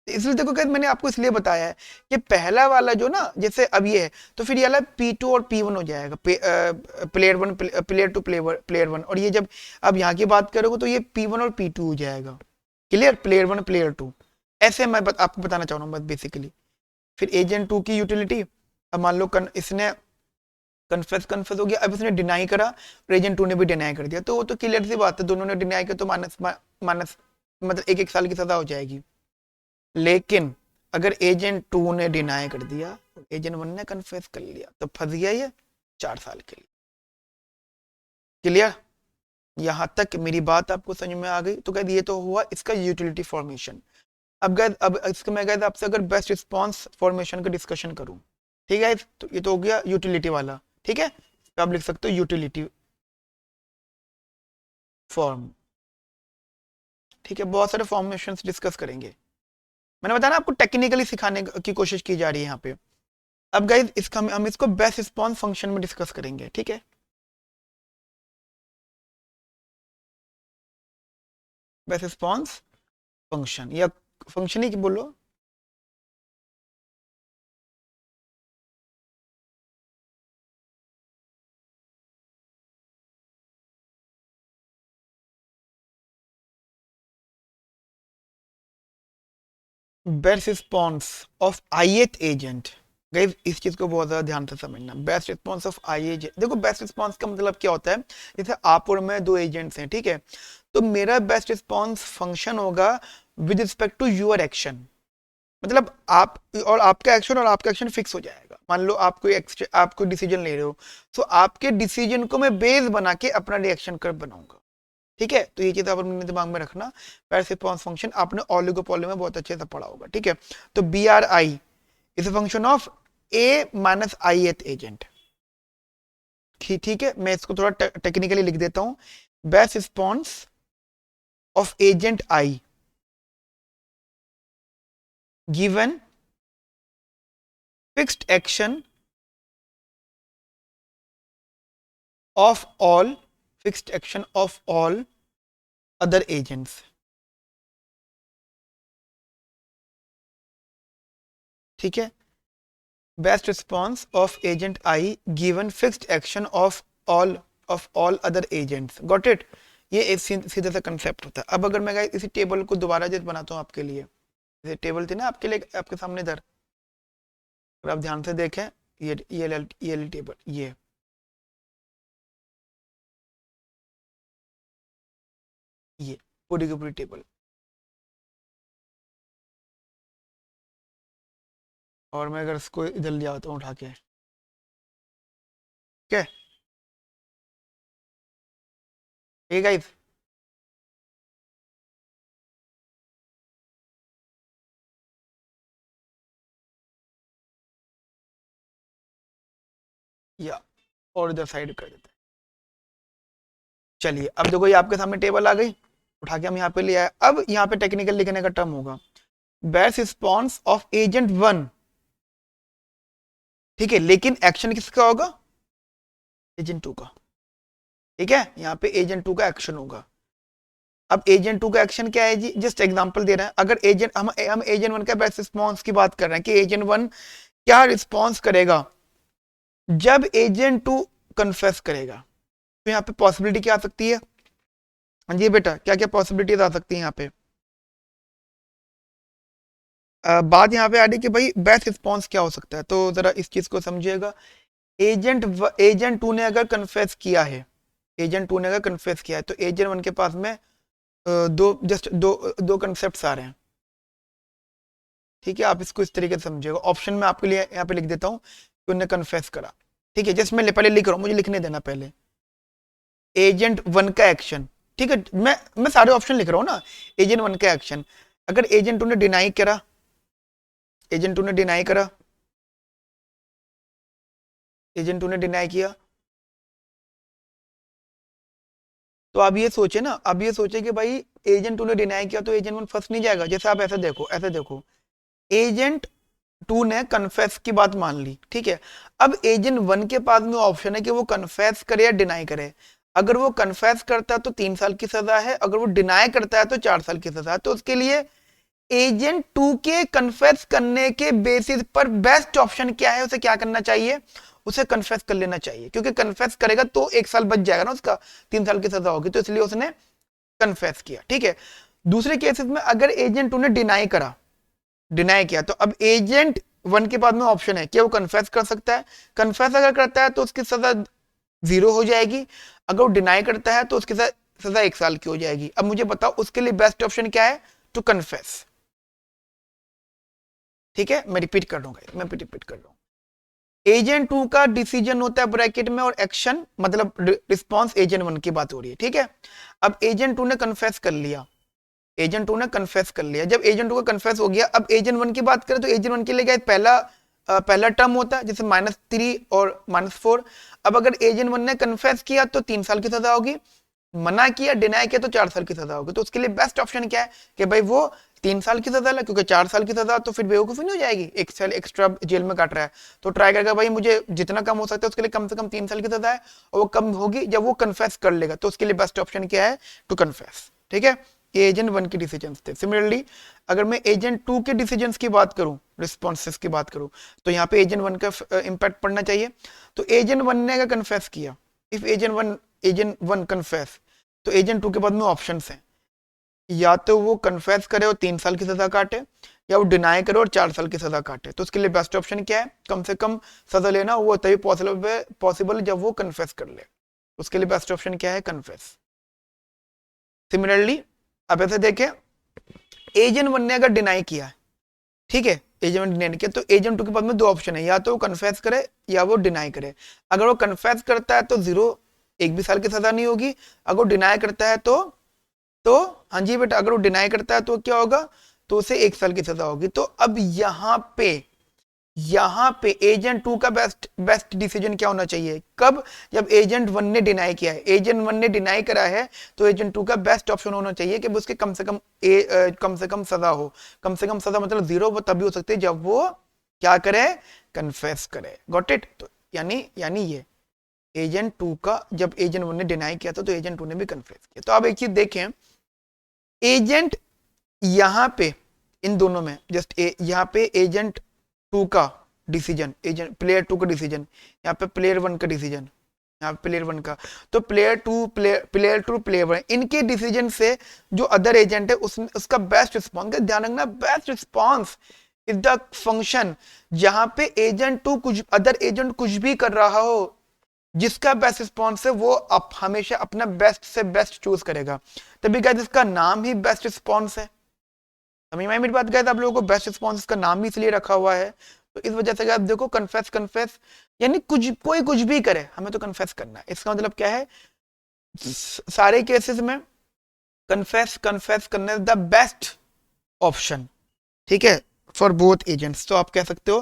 इसलिए देखो कैसे मैंने आपको इसलिए बताया है कि पहला वाला जो ना, जैसे अब ये है तो फिर ये वाला P2 और P1 हो जाएगा, प्लेयर 1 प्लेयर 2 प्लेयर 1, और ये जब अब यहाँ की बात करोगे तो ये P1 और P2 हो जाएगा। क्लियर? प्लेयर 1 प्लेयर 2, ऐसे मैं आपको बताना चाह रहा हूँ बस बेसिकली। फिर एजेंट 2 की यूटिलिटी, अब मान लो इसने कन्फेस कन्फेस हो गया, अब इसने डिनाई करा और एजेंट 2 ने भी डिनाई कर दिया, तो वो तो क्लियर सी बात है, दोनों ने डिनाई किया तो माइनस माइनस मतलब 1-1 साल की सजा हो जाएगी। लेकिन अगर एजेंट 2 ने डिनाई कर दिया, एजेंट 1 ने कन्फेस कर लिया, तो फंस गया ये 4 साल के लिए। क्लियर? यहां तक मेरी बात आपको समझ में आ गई? तो कहते ये तो हुआ इसका यूटिलिटी फॉर्मेशन। अब गैस अब इसका मैं गैस आपसे अगर बेस्ट रिस्पॉन्स फॉर्मेशन का डिस्कशन करूं, ठीक है, तो ये तो हो गया यूटिलिटी वाला, ठीक है। तो आप लिख सकते हो यूटिलिटी फॉर्म, ठीक है। बहुत सारे फॉर्मेशन डिस्कस करेंगे, मैंने बताया ना आपको टेक्निकली सिखाने की कोशिश की जा रही है यहाँ पे। अब गाइज इसका हम इसको बेस्ट रिस्पॉन्स फंक्शन में डिस्कस करेंगे, ठीक है। बेस्ट रिस्पॉन्स फंक्शन या फंक्शन ही बोलो, best response of ith agent. Guys इस चीज को बहुत ज्यादा ध्यान से समझना, best response of I agent. देखो बेस्ट रिस्पॉन्स का मतलब क्या होता है, जैसे आप और मैं दो एजेंट्स हैं, ठीक है, तो मेरा बेस्ट रिस्पॉन्स फंक्शन होगा with respect to your action. मतलब आप और आपका एक्शन और आपका एक्शन फिक्स हो जाएगा। मान लो आप कोई डिसीजन ले रहे हो, तो आपके डिसीजन को मैं बेस बना के अपना रिएक्शन कर्व बनाऊंगा, ठीक है। तो ये चीज आप अपने दिमाग में रखना। बेस्ट रिस्पॉन्स फंक्शन आपने ओलिगोपोली में बहुत अच्छे से पढ़ा होगा, ठीक है। तो B R i is a function of a minus ith agent, ठीक है। मैं इसको थोड़ा टेक्निकली लिख देता हूं, best response of agent I given fixed action of all fixed action of all other agents, ठीक है, best response of agent I given fixed action of all other agents, got it. ये एक सीधा सा concept होता है। अब अगर मैं इसी टेबल को दोबारा जैसे बनाता हूँ आपके लिए, ये टेबल थी ना आपके लिए, आपके सामने इधर, अगर आप ध्यान से देखें, ये टेबल, ये पूरी की पूरी टेबल, और मैं अगर इसको इधर ले आता हूँ उठा के, ठीक है, गाइस, या और इधर साइड कर देते हैं। चलिए अब देखो ये आपके सामने टेबल आ गई, उठा के हम यहाँ पे ले आए। अब यहाँ पे टेक्निकल लिखने का टर्म होगा best response of agent one, ठीक है, लेकिन एक्शन किसका होगा, एजेंट टू का, ठीक है, यहाँ पे एजेंट टू का एक्शन होगा। अब एजेंट टू का एक्शन क्या है जी, जस्ट एग्जांपल दे रहे हैं। अगर एजेंट हम एजेंट वन का बेस्ट रिस्पॉन्स की बात कर रहे हैं कि एजेंट वन क्या रिस्पॉन्स करेगा जब एजेंट टू कन्फेस करेगा, तो यहाँ पे पॉसिबिलिटी क्या आ सकती है, हाँ जी बेटा, क्या क्या पॉसिबिलिटीज आ सकती है यहाँ पे। बात यहाँ पे आ रही कि भाई बेस्ट रिस्पॉन्स क्या हो सकता है, तो जरा इस चीज को समझिएगा। एजेंट टू ने अगर कन्फेस किया है, एजेंट टू ने अगर कन्फेस किया है, तो एजेंट वन के पास में दो कंसेप्ट आ रहे हैं, ठीक है। आप इसको इस तरीके से समझिएगा। ऑप्शन में आपके लिए यहाँ पे लिख देता हूँ कि उन्हें कन्फेस करा, ठीक है, जैसे मैं पहले लिख रहा हूँ, मुझे लिखने देना पहले। एजेंट वन का एक्शन, ठीक है, मैं सारे ऑप्शन लिख रहा हूँ ना। एजेंट वन का एक्शन, अगर एजेंट टू ने डिनाई करा, एजेंट टू ने डिनाई करा, एजेंट टू ने डिनाई किया, तो आप ये सोचे ना, अब ये सोचे कि भाई एजेंट टू ने डिनाई किया तो एजेंट वन फंस नहीं जाएगा। जैसे आप ऐसे देखो, ऐसे देखो, एजेंट टू ने कन्फेस की बात मान ली, ठीक है। अब एजेंट वन के पास में ऑप्शन है कि वो कन्फेस करे या डिनाई करे। अगर वो कन्फेस करता है तो 3 साल की सजा है, अगर वो डिनाई करता है तो 4 साल की सजा है। तो उसके लिए एजेंट टू के कन्फेस करने के बेसिस पर बेस्ट ऑप्शन क्या है, उसे क्या करना चाहिए, उसे कन्फेस कर लेना चाहिए, क्योंकि कन्फेस करेगा तो 1 साल बच जाएगा ना उसका, 3 साल की सजा होगी, तो इसलिए उसने कन्फेस किया, ठीक है। दूसरे केसेस में अगर एजेंट टू ने डिनाई करा, डिनाई किया, तो अब एजेंट वन के पास में ऑप्शन है कि वो कन्फेस कर सकता है। कन्फेस अगर करता है तो उसकी सजा 0 हो जाएगी, अगर वो डिनाई करता है तो उसकी सजा 1 साल की हो जाएगी। अब मुझे बताओ उसके लिए बेस्ट ऑप्शन क्या है, टू कन्फेस, ठीक है। मैं रिपीट कर दूंगा, मैं रिपीट कर रहा हूं। एजेंट टू का डिसीजन होता है ब्रैकेट में, और एक्शन मतलब रिस्पॉन्स एजेंट वन की बात हो रही है, ठीक है। अब एजेंट टू ने कन्फेस कर लिया, एजेंट टू ने कन्फेस कर लिया। जब एजेंट टू का कन्फेस हो गया, अब एजेंट वन की बात करें तो एजेंट वन के लिए क्या पहला टर्म होता है, जैसे -3 और -4। अब अगर एजेंट वन ने कन्फेस किया तो 3 साल की सजा होगी, मना किया, डिनाई किया तो 4 साल की सजा होगी। तो उसके लिए बेस्ट ऑप्शन क्या है कि भाई वो 3 साल की सजा ले, क्योंकि 4 साल की सजा तो फिर बेवकूफी नहीं हो जाएगी, 1 साल एक्स्ट्रा जेल में काट रहा है, तो ट्राई करेगा भाई मुझे जितना कम हो सकता है उसके लिए कम से कम 3 साल की सजा है, और वो कम होगी जब वो कन्फेस कर लेगा। तो उसके लिए बेस्ट ऑप्शन क्या है, टू कन्फेस, ठीक है। ये एजेंट वन के डिसीजन थे। सिमिलरली अगर मैं एजेंट टू के डिसीजन की बात करूं, रिस्पॉन्सेस की बात करूं, तो यहाँ पे एजेंट वन का इंपैक्ट पड़ना चाहिए। तो एजेंट वन ने अगर कन्फेस किया, इफ एजेंट वन कन्फेस, तो एजेंट टू के बाद में ऑप्शन हैं, या तो वो कन्फेस करे और 3 साल की सजा काटे, या वो डिनाई करे और 4 साल की सजा काटे। तो उसके लिए बेस्ट ऑप्शन क्या है, कम से कम सजा लेना, वो तभी पॉसिबल जब वो कन्फेस कर ले। उसके लिए बेस्ट ऑप्शन क्या है, कन्फेस। सिमिलरली अब ऐसे देखें, एजेंट वन ने अगर डिनाई किया, ठीक है, एजेंट वन डिनाई किया, तो एजेंट टू के पास में 2 ऑप्शन है, या तो वो कन्फेस करे या वो डिनाई करे। अगर वो कन्फेस करता है तो 0, 1 भी साल की सजा नहीं होगी। अगर वो डिनाई करता है तो हाँ जी बेटा, अगर वो डिनाई करता है तो क्या होगा, तो उसे 1 साल की सजा होगी। तो अब यहाँ पे एजेंट टू का बेस्ट डिसीजन क्या होना चाहिए, कब, जब एजेंट वन ने डिनाई किया है, एजेंट वन ने डिनाई करा है, तो एजेंट टू का बेस्ट ऑप्शन होना चाहिए कि उसके कम से कम सजा हो। कम से कम सजा मतलब 0 वो तभी हो सकती है जब वो क्या करे, कन्फेस करे। Got it. तो यानी ये एजेंट टू का जब एजेंट वन ने डिनाई किया था तो एजेंट टू ने भी कन्फेस किया। तो आप एक चीज देखें, एजेंट यहाँ पे इन दोनों में जस्ट यहाँ पे एजेंट टू का डिसीजन, एजेंट प्लेयर टू का डिसीजन, यहाँ पे प्लेयर वन का डिसीजन, यहाँ पे प्लेयर वन का, तो प्लेयर वन इनके डिसीजन से जो अदर एजेंट है उसका बेस्ट रिस्पॉन्स, ध्यान रखना best response is the function जहां पे एजेंट टू कुछ अदर एजेंट कुछ भी कर रहा हो, जिसका बेस्ट रिस्पॉन्स है वो हमेशा अपना बेस्ट से बेस्ट चूज करेगा, तभी गाइस इसका नाम ही बेस्ट रिस्पॉन्स है। समझ में मेरी बात गाइस, आप लोगों को बेस्ट रिस्पॉन्स का नाम भी इसलिए रखा हुआ है, तो इस वजह से आप देखो कन्फेस कन्फेस यानी कोई कुछ भी करे हमें तो कन्फेस करना है, इसका मतलब क्या है, सारे केसेस में कन्फेस करना इज द बेस्ट ऑप्शन, ठीक है, फॉर बोथ एजेंट्स। तो आप कह सकते हो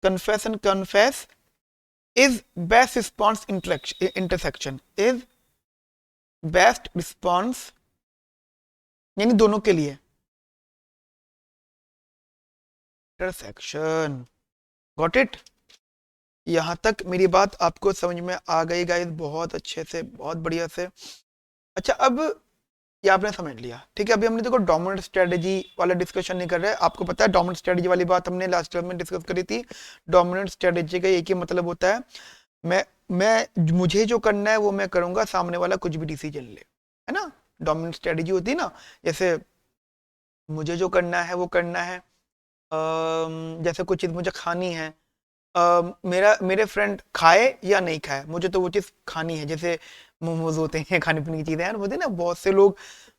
confess and confess is best response intersection, is best response यानी दोनों के लिए इंटरसेक्शन। Got it? यहां तक मेरी बात आपको समझ में आ गई गाइस, बहुत अच्छे से, बहुत बढ़िया से। अच्छा, अब ये आपने समझ लिया, ठीक है। अभी हमने देखो डोमिनेंट स्ट्रेटजी वाला डिस्कशन नहीं कर रहे, आपको पता है डोमिनेंट स्ट्रेटजी वाली बात हमने लास्ट क्लास में डिस्कस करी थी। डोमिनेंट स्ट्रेटजी का एक ही मतलब होता है, मैं मुझे जो करना है वो मैं करूंगा, सामने वाला कुछ भी डिसीजन ले, है ना। डोमिनेंट स्ट्रेटजी होती है ना, जैसे मुझे जो करना है वो करना है, जैसे कुछ चीज मुझे खानी है, मेरे फ्रेंड खाए या नहीं खाए, मुझे तो वो चीज खानी है, जैसे मोमोज होते हैं, खाने पीने की चीजें हैं, होते हैं ना, बहुत से लोग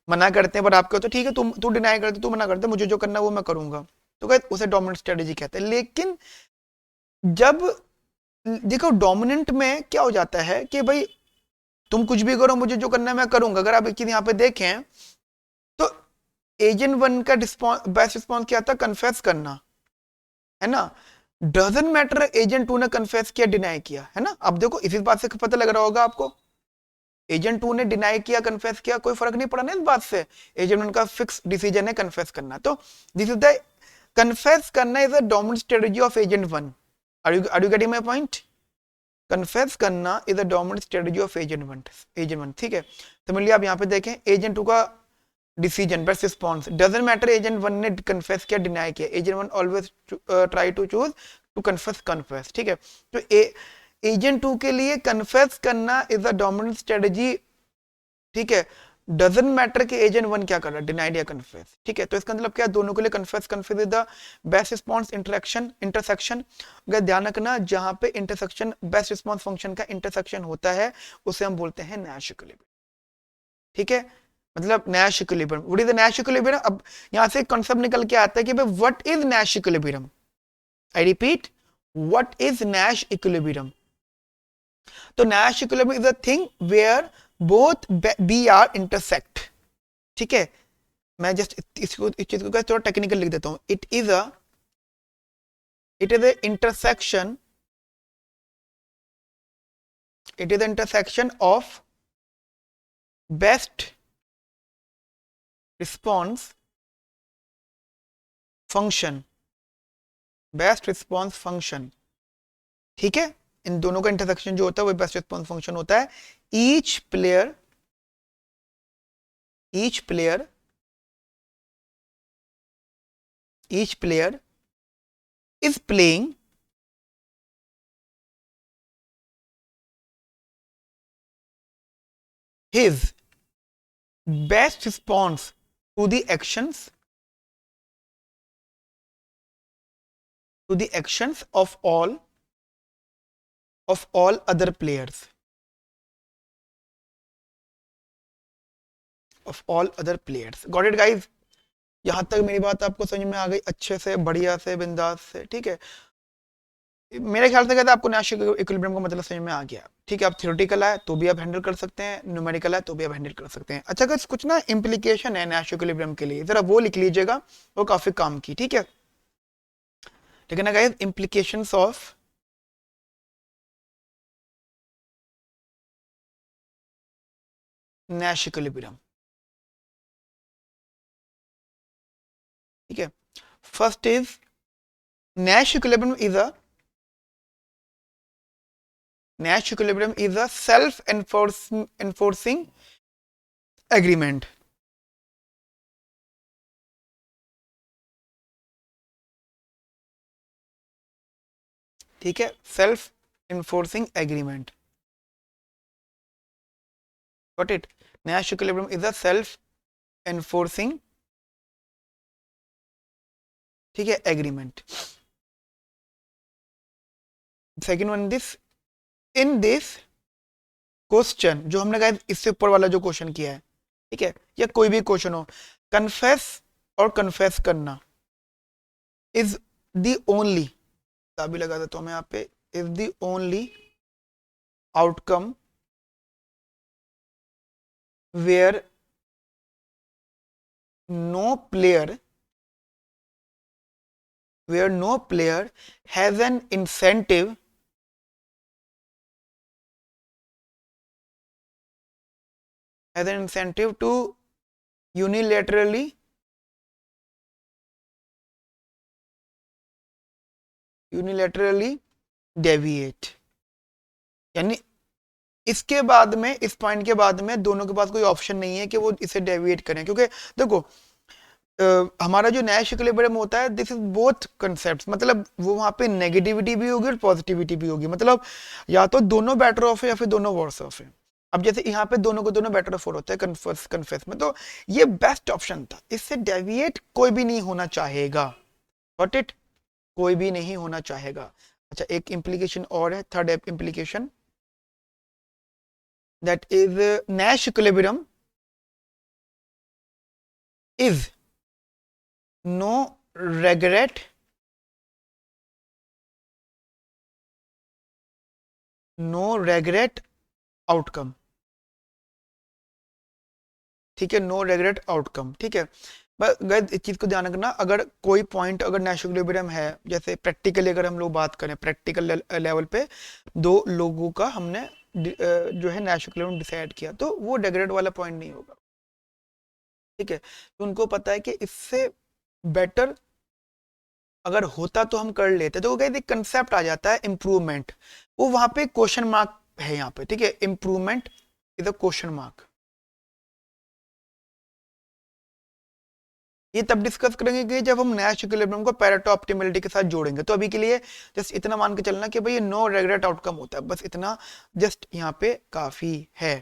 मना करते हैं, पर आपको तो ठीक है, तू डिनाई करते, तू मना करते, मुझे जो करना है वो मैं करूंगा, तो कहते उसे डोमिनेंट स्ट्रेटजी कहते हैं। लेकिन जब देखो डोमिनेंट में क्या हो जाता है कि भाई तुम कुछ भी करो, मुझे जो करना है मैं करूंगा। अगर आप एक चीज यहाँ पे देखें तो एजेंट वन का बेस्ट रिस्पॉन्स क्या था, कन्फेस करना, है ना। डजंट मैटर एजेंट टू ने कन्फेस किया डिनाई किया, है ना। अब देखो इसी बात से पता लग रहा होगा आपको, एजेंट टू ने डिनाई किया कन्फेस किया, कोई फर्क नहीं पड़ा ना इस बात से, एजेंट वन का फिक्स डिसीजन है कन्फेस करना। तो दिस इज द कन्फेस करना is a dominant strategy of agent one. Are you getting my point? Confess करना is a dominant strategy of agent one, ठीक है। तो मिलिए आप यहाँ पे देखें एजेंट टू का decision best response, doesn't matter agent one ने कन्फेस किया डिनाई किया, agent one always try to choose to confess, ठीक है। तो एजेंट टू के लिए कन्फेस करना इज अ डोमिनेंट स्ट्रेटजी, ठीक है। डजंट मैटर कि एजेंट वन क्या कर रहा है, डिनाइड या कन्फेस, ठीक है। तो इसका मतलब क्या है, दोनों के लिए confess is the best response intersection. अगर ध्यान रखना, जहां पे इंटरसेक्शन बेस्ट रिस्पॉन्स फंक्शन का इंटरसेक्शन होता है उसे हम बोलते हैं नैश इक्विलिब्रियम, ठीक है। मतलब Nash equilibrium, what is the Nash equilibrium? अब यहां से कंसेप्ट निकल के आता है कि भाई what is Nash equilibrium. I repeat, what is Nash equilibrium? तो Nash equilibrium is a thing where both B R intersect, ठीक है। मैं जस्ट इस चीज को थोड़ा टेक्निकल लिख देता हूं, it is A intersection, it is intersection of best response function, best response function, ठीक है। इन दोनों का इंटरसेक्शन जो होता है वो बेस्ट रिस्पॉन्स फंक्शन होता है। Each player each player each player is playing his best response to the actions of all other players, got it guys? यहां तक मेरी बात आपको समझ में आ गई अच्छे से, बढ़िया से, बिंदास से, ठीक है। मेरे ख्याल से कहते हैं आपको नैश इक्विलिब्रियम का मतलब समझ में आ गया, ठीक है। आप थ्योरेटिकल है तो भी आप हैंडल कर सकते हैं, न्यूमेरिकल है तो भी आप हैंडल कर सकते हैं। अच्छा, कुछ ना इंप्लीकेशन है नैश इक्विलिब्रियम के लिए, जरा वो लिख लीजिएगा, वो काफी काम की, ठीक है। ठीक है ना guys, implications of Nash equilibrium, ठीक है। First is Nash equilibrium is a self-enforcing agreement. ठीक है, self enforcing agreement, got it. Nash equilibrium is a self enforcing, ठीक है, agreement. Second one, this in this question, जो हमने कहा इससे ऊपर वाला जो क्वेश्चन किया है, ठीक है, या कोई भी क्वेश्चन हो, कन्फेस और कन्फेस करना इज द ओनली, भी लगा देता हूं मैं यहाँ पे, is the only outcome where no player has an incentive to unilaterally deviate। यानी इसके बाद में, इस पॉइंट के बाद में दोनों के पास कोई ऑप्शन नहीं है कि वो इसे डेविएट करें, क्योंकि देखो हमारा जो नैश इक्विलिब्रियम होता है, दिस इज बोथ कंसेप्ट्स, मतलब वो वहां पे नेगेटिविटी भी होगी और पॉजिटिविटी भी होगी, मतलब या तो दोनों बेटर ऑफ है या फिर दोनों वर्स ऑफ है। अब जैसे यहाँ पे दोनों को दोनों बेटर ऑफ होता है कन्फेस में, तो ये बेस्ट ऑप्शन था, इससे डेविएट कोई भी नहीं होना चाहेगा, गॉट इट, कोई भी नहीं होना चाहेगा। अच्छा, एक इंप्लीकेशन और है, third implication, that is Nash equilibrium is no regret outcome, ठीक है, नो रेगरेट आउटकम, ठीक है। बस गाइस इस चीज को ध्यान रखना, अगर कोई पॉइंट अगर नैश इक्विलिब्रियम है, जैसे प्रैक्टिकली अगर हम लोग बात करें, प्रैक्टिकल लेवल पे दो लोगों का हमने जो है नैश इक्विलिब्रियम डिसाइड किया, तो वो रेगरेट वाला पॉइंट नहीं होगा, ठीक है। तो उनको पता है कि इससे बेटर अगर होता तो हम कर लेते, तो कहते एक कंसेप्ट आ जाता है इम्प्रूवमेंट, वो वहां पे क्वेश्चन मार्क है यहाँ पे, ठीक है, improvement is a question mark. ये तब डिस्कस करेंगे कि जब हम नैश इक्विलिब्रियम को पैरेटो ऑप्टिमलिटी के साथ जोड़ेंगे। तो अभी के लिए जस्ट इतना मान के चलना कि भाई ये नो रेगरेट आउटकम होता है, बस इतना जस्ट यहाँ पे काफी है,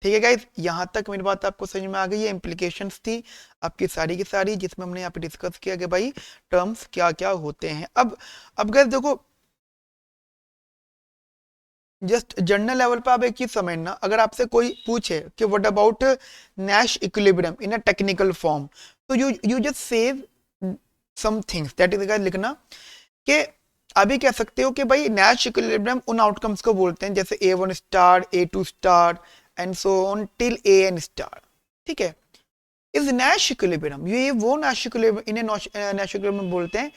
ठीक है गाइस। यहाँ तक मेरी बात आपको समझ में आ गई, ये इम्प्लीकेशंस थी आपकी सारी की सारी, जिसमें हमने यहाँ पे डिस्कस किया कि भाई टर्म्स क्या क्या होते हैं। अब गाइस देखो, जस्ट जनरल लेवल पे आप एक चीज समझना, अगर आपसे कोई पूछे कि what about Nash equilibrium in a technical form, तो you just save some things, that is guys लिखना कि अभी कह सकते हो कि भाई नैश इक्विलिब्रियम उन आउटकम्स को बोलते हैं जैसे A1 star, A2 star and so on till AN star, ठीक है। इस नैश इक्विलिब्रियम, ये वो नैश इक्विलिब्रियम, इन्हें नैश इक्विलिब्रियम बोलते हैं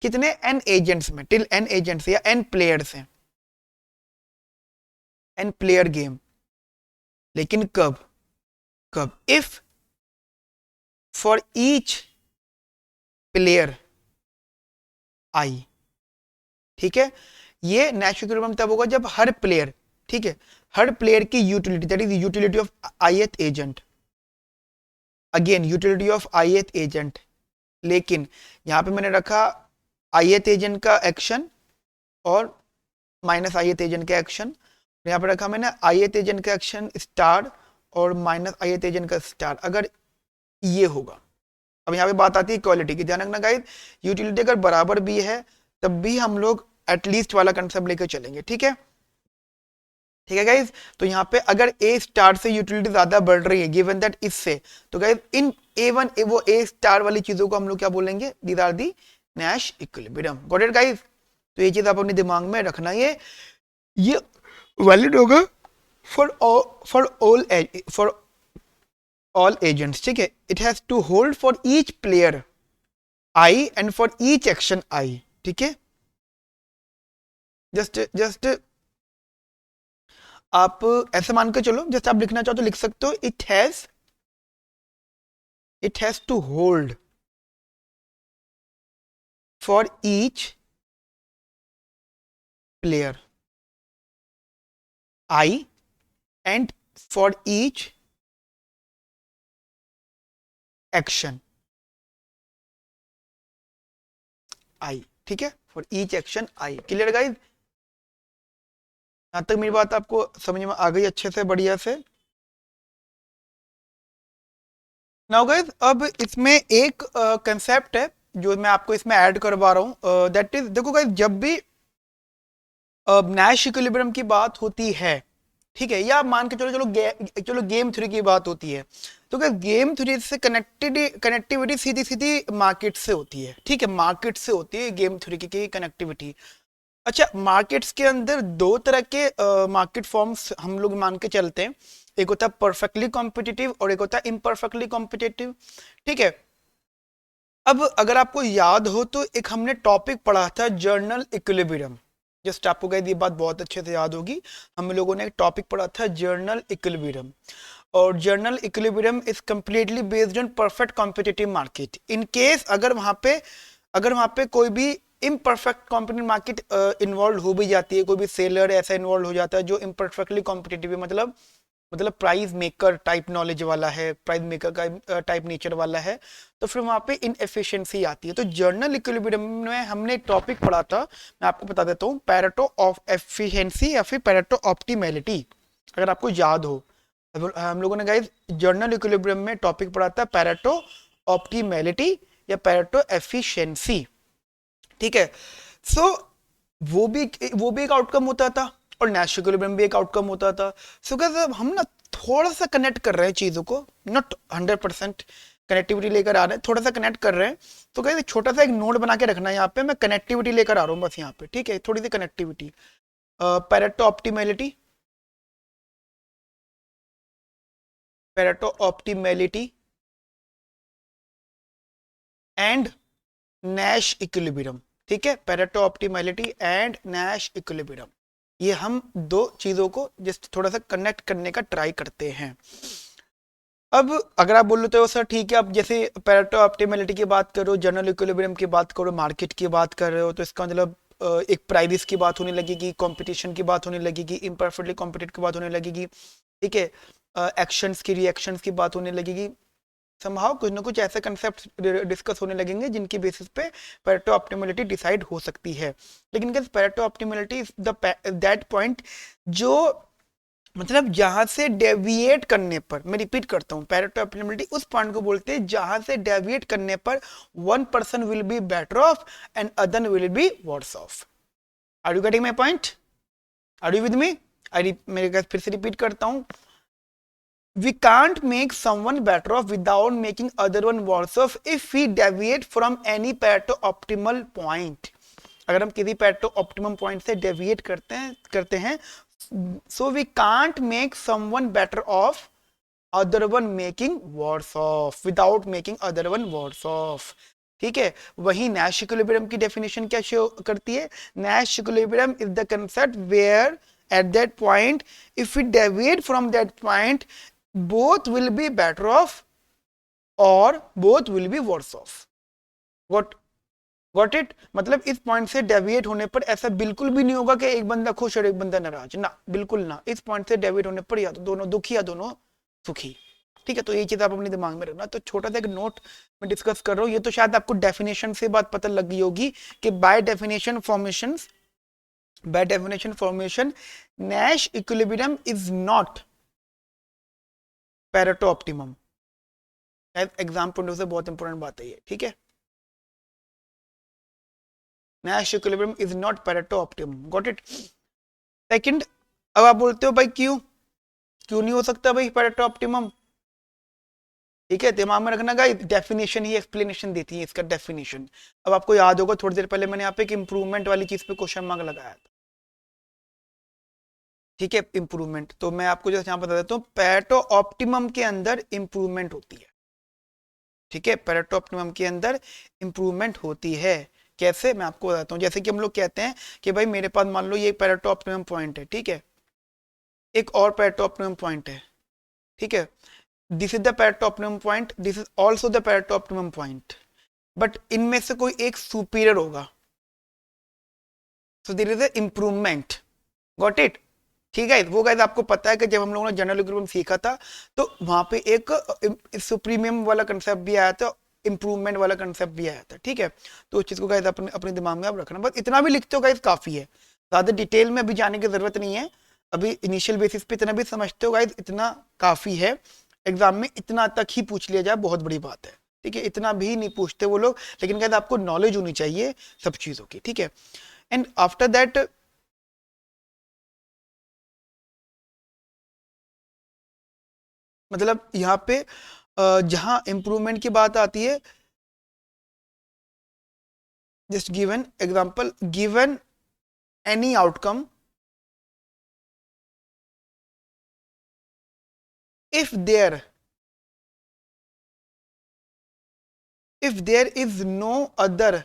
कितने n एजेंट्स में, टिल n एजेंट्स या n प्लेयर्स हैं, n प्लेयर गेम। लेकिन कब कब इफ फॉर ईच प्लेयर आई, ठीक है। ये नैश इक्विलिब्रियम तब होगा जब हर प्लेयर, ठीक है, हर प्लेयर की utility, that is utility of ith agent, again utility of ith agent, लेकिन यहां पे मैंने रखा ith एजेंट का एक्शन और माइनस ith एजेंट का एक्शन, यहाँ पे रखा मैंने ith एजेंट का एक्शन स्टार और माइनस ith एजेंट का स्टार, अगर ये होगा। अब यहाँ पे बात आती है इक्वालिटी की, ध्यान रखना गाइस, यूटिलिटी अगर बराबर भी है तब भी हम लोग एटलीस्ट वाला कंसेप्ट लेकर चलेंगे, ठीक है, ठीक है गाइस। तो यहाँ पे अगर ए स्टार से यूटिलिटी ज्यादा बढ़ रही है गिवन दैट इससे, तो गाइस इन A1 वो ए स्टार वाली चीजों को हम लोग क्या बोलेंगे, these are the Nash equilibrium, got it guys. तो ये चीज आप अपने दिमाग में रखना, ये वैलिड होगा फॉर ऑल एजेंट्स, ठीक है। It has to hold for each player I and for each action I, ठीक है। जस्ट आप ऐसे मान के चलो, जैसे आप लिखना चाहो तो लिख सकते हो, it has to hold for each player I and for each action I, ठीक है। For each action I. Clear guys? यहां तक मेरी बात आपको समझ में आ गई अच्छे से, बढ़िया से? नाउ गाइज अब इसमें एक कंसेप्ट है जो मैं आपको इसमें ऐड करवा रहा हूँ, दैट इज, देखो गाइज जब भी नैश इक्विलिब्रियम की बात होती है, ठीक है, या मान के चलो चलो गेम थ्योरी की बात होती है, तो क्या गेम थ्योरी से कनेक्टिविटी सीधी सीधी मार्केट से होती है, ठीक है, मार्केट से होती है गेम थ्योरी की कनेक्टिविटी। अच्छा, मार्केट्स के अंदर दो तरह के मार्केट फॉर्म्स हम लोग मान के चलते हैं, एक होता है परफेक्टली कॉम्पिटिटिव और एक होता है इम्परफेक्टली कॉम्पिटिटिव, ठीक है। अब अगर आपको याद हो तो एक हमने टॉपिक पढ़ा था जर्नल इक्विलिब्रियम, जस्ट आपको कह ये बात बहुत अच्छे से याद होगी, हम लोगों ने एक टॉपिक पढ़ा था जर्नल इक्विलिब्रियम, और journal equilibrium is completely based on perfect competitive market. In case अगर वहां पे कोई भी इम्परफेक्ट कॉम्पिटिटिव मार्केट इन्वॉल्व हो भी जाती है, कोई भी सेलर ऐसा इन्वॉल्व हो जाता है जो इम्परफेक्टली कॉम्पिटिटिव है, मतलब प्राइस मेकर टाइप नॉलेज वाला है, प्राइस मेकर का टाइप नेचर वाला है, तो फिर वहां पे इनएफिशिएंसी आती है। तो जर्नल इक्विलिब्रियम में हमने एक टॉपिक पढ़ा था, मैं आपको बता देता हूँ, पैरेटो ऑफ एफिशिएंसी या फिर पैरेटो ऑप्टिमैलिटी, अगर आपको याद हो। हम लोगों ने गाइस जर्नल इक्विलिब्रियम में टॉपिक पढ़ा था पैरेटो ऑप्टिमैलिटी या पैरेटो एफिशिएंसी, ठीक है। सो वो भी एक आउटकम होता था और नैश इक्विलिब्रियम भी एक आउटकम होता था। सो गाइस हम ना थोड़ा सा कनेक्ट कर रहे हैं चीजों को, नॉट 100% कनेक्टिविटी लेकर आ रहे हैं, थोड़ा सा कनेक्ट कर रहे हैं। तो गाइस छोटा सा एक नोट बना के रखना है, यहाँ पे मैं कनेक्टिविटी लेकर आ रहा हूँ बस यहाँ पे, ठीक है, थोड़ी सी connectivity. Pareto optimality, Pareto optimality and Nash equilibrium, ठीक है, Pareto optimality and Nash equilibrium, ये हम दो चीजों को जस्ट थोड़ा सा कनेक्ट करने का ट्राई करते हैं। अब अगर आप बोल रहे हो सर ठीक है, अब जैसे पैरेटो ऑप्टिमैलिटी की बात करो, जनरल इक्विलिब्रियम की बात करो, मार्केट की बात कर रहे हो, तो इसका मतलब एक प्राइस की बात होने लगेगी, कंपटीशन की बात होने लगेगी, इम्परफेक्टली कॉम्पिटिटिव की बात होने लगेगी, ठीक है, एक्शंस की रिएक्शंस की बात होने लगेगी, समहाउ कुछ ना कुछ ऐसे कंसेप्ट डिस्कस होने लगेंगे जिनकी बेसिस पे पैरेटो ऑप्टिमैलिटी डिसाइड हो सकती है। लेकिन guys Pareto optimality is the that point जो मतलब जहां से डेविएट करने पर, मैं रिपीट करता हूं, पैरेटो ऑप्टिमैलिटी उस पॉइंट को बोलते हैं जहां से डेविएट करने पर one person will be better off and other will be worse off. Are you getting my point? Are you with me? मेरे पास फिर से रिपीट करता हूं, we can't make someone better off without making other one worse off if we deviate from any Pareto optimal point। अगर हम किसी Pareto optimum point से deviate करते हैं so we can't make someone better off other one making worse off without making other one worse off, ठीक है। वही Nash equilibrium की डेफिनेशन क्या शो करती है? Nash equilibrium is the concept where at that point if we deviate from that point both will be better off or both will be worse off। got it? मतलब इस point से deviate होने पर ऐसा बिल्कुल भी नहीं होगा कि एक बंदा खुश और एक बंदा नाराज, ना, बिल्कुल ना। इस पॉइंट से डेविएट होने पर या तो दोनों दुखी या दोनों सुखी, ठीक है। तो ये चीज आप अपने दिमाग में रखना। तो छोटा सा एक नोट में डिस्कस कर रहा हूँ, ये तो शायद आपको डेफिनेशन से बात पता लग गई होगी कि by definition formation Nash equilibrium is not Pareto optimum। Exam point से बहुत इंपॉर्टेंट बात है ये, ठीक है। Nash equilibrium is not Pareto optimum, got it? Second, अब आप बोलते हो भाई क्यों नहीं हो सकता भाई Pareto optimum, ठीक है। दिमाग में रखना गाइस, डेफिनेशन ही एक्सप्लेनेशन देती है, इसका डेफिनेशन। अब आपको याद होगा थोड़ी देर पहले मैंने यहाँ पे एक इंप्रूवमेंट वाली चीज पे क्वेश्चन मार्क लगाया था, ठीक है, इंप्रूवमेंट। तो मैं आपको जैसे यहाँ बता देता हूँ, पैरेटो ऑप्टिमम के अंदर इंप्रूवमेंट होती है, ठीक है, पैरेटो ऑप्टिमम के अंदर इंप्रूवमेंट होती है। कैसे, मैं आपको बताता हूँ। जैसे कि हम लोग कहते हैं कि भाई मेरे पास मान लो ये पैरेटो ऑप्टिमम पॉइंट है, ठीक है, एक और पैरेटो ऑप्टिमम पॉइंट है, ठीक है, this is the Pareto optimum point, this is also the Pareto optimum point, but इनमें से कोई एक सुपीरियर होगा, so there is a improvement, got it? ठीक है, वो गाइस आपको पता है कि जब हम लोगों ने जनरल इक्विलिब्रियम सीखा था तो वहां पे एक सुप्रीमियम वाला कंसेप्ट भी आया था, इंप्रूवमेंट वाला कंसेप्ट भी आया था, ठीक है। तो उस चीज को गाइस अपने अपने दिमाग में आप रखना, बस इतना भी लिखते हो गाइस काफी है, ज्यादा डिटेल में अभी जाने की जरूरत नहीं है। अभी इनिशियल बेसिस पे इतना भी समझते हो गाइस, इतना काफी है। एग्जाम में इतना तक ही पूछ लिया जाए बहुत बड़ी बात है, ठीक है, इतना भी नहीं पूछते वो लोग, लेकिन गाइस आपको नॉलेज होनी चाहिए सब चीजों की, ठीक है। एंड आफ्टर दैट मतलब यहाँ पे जहां इंप्रूवमेंट की बात आती है, just given example, given any outcome if there if there is no other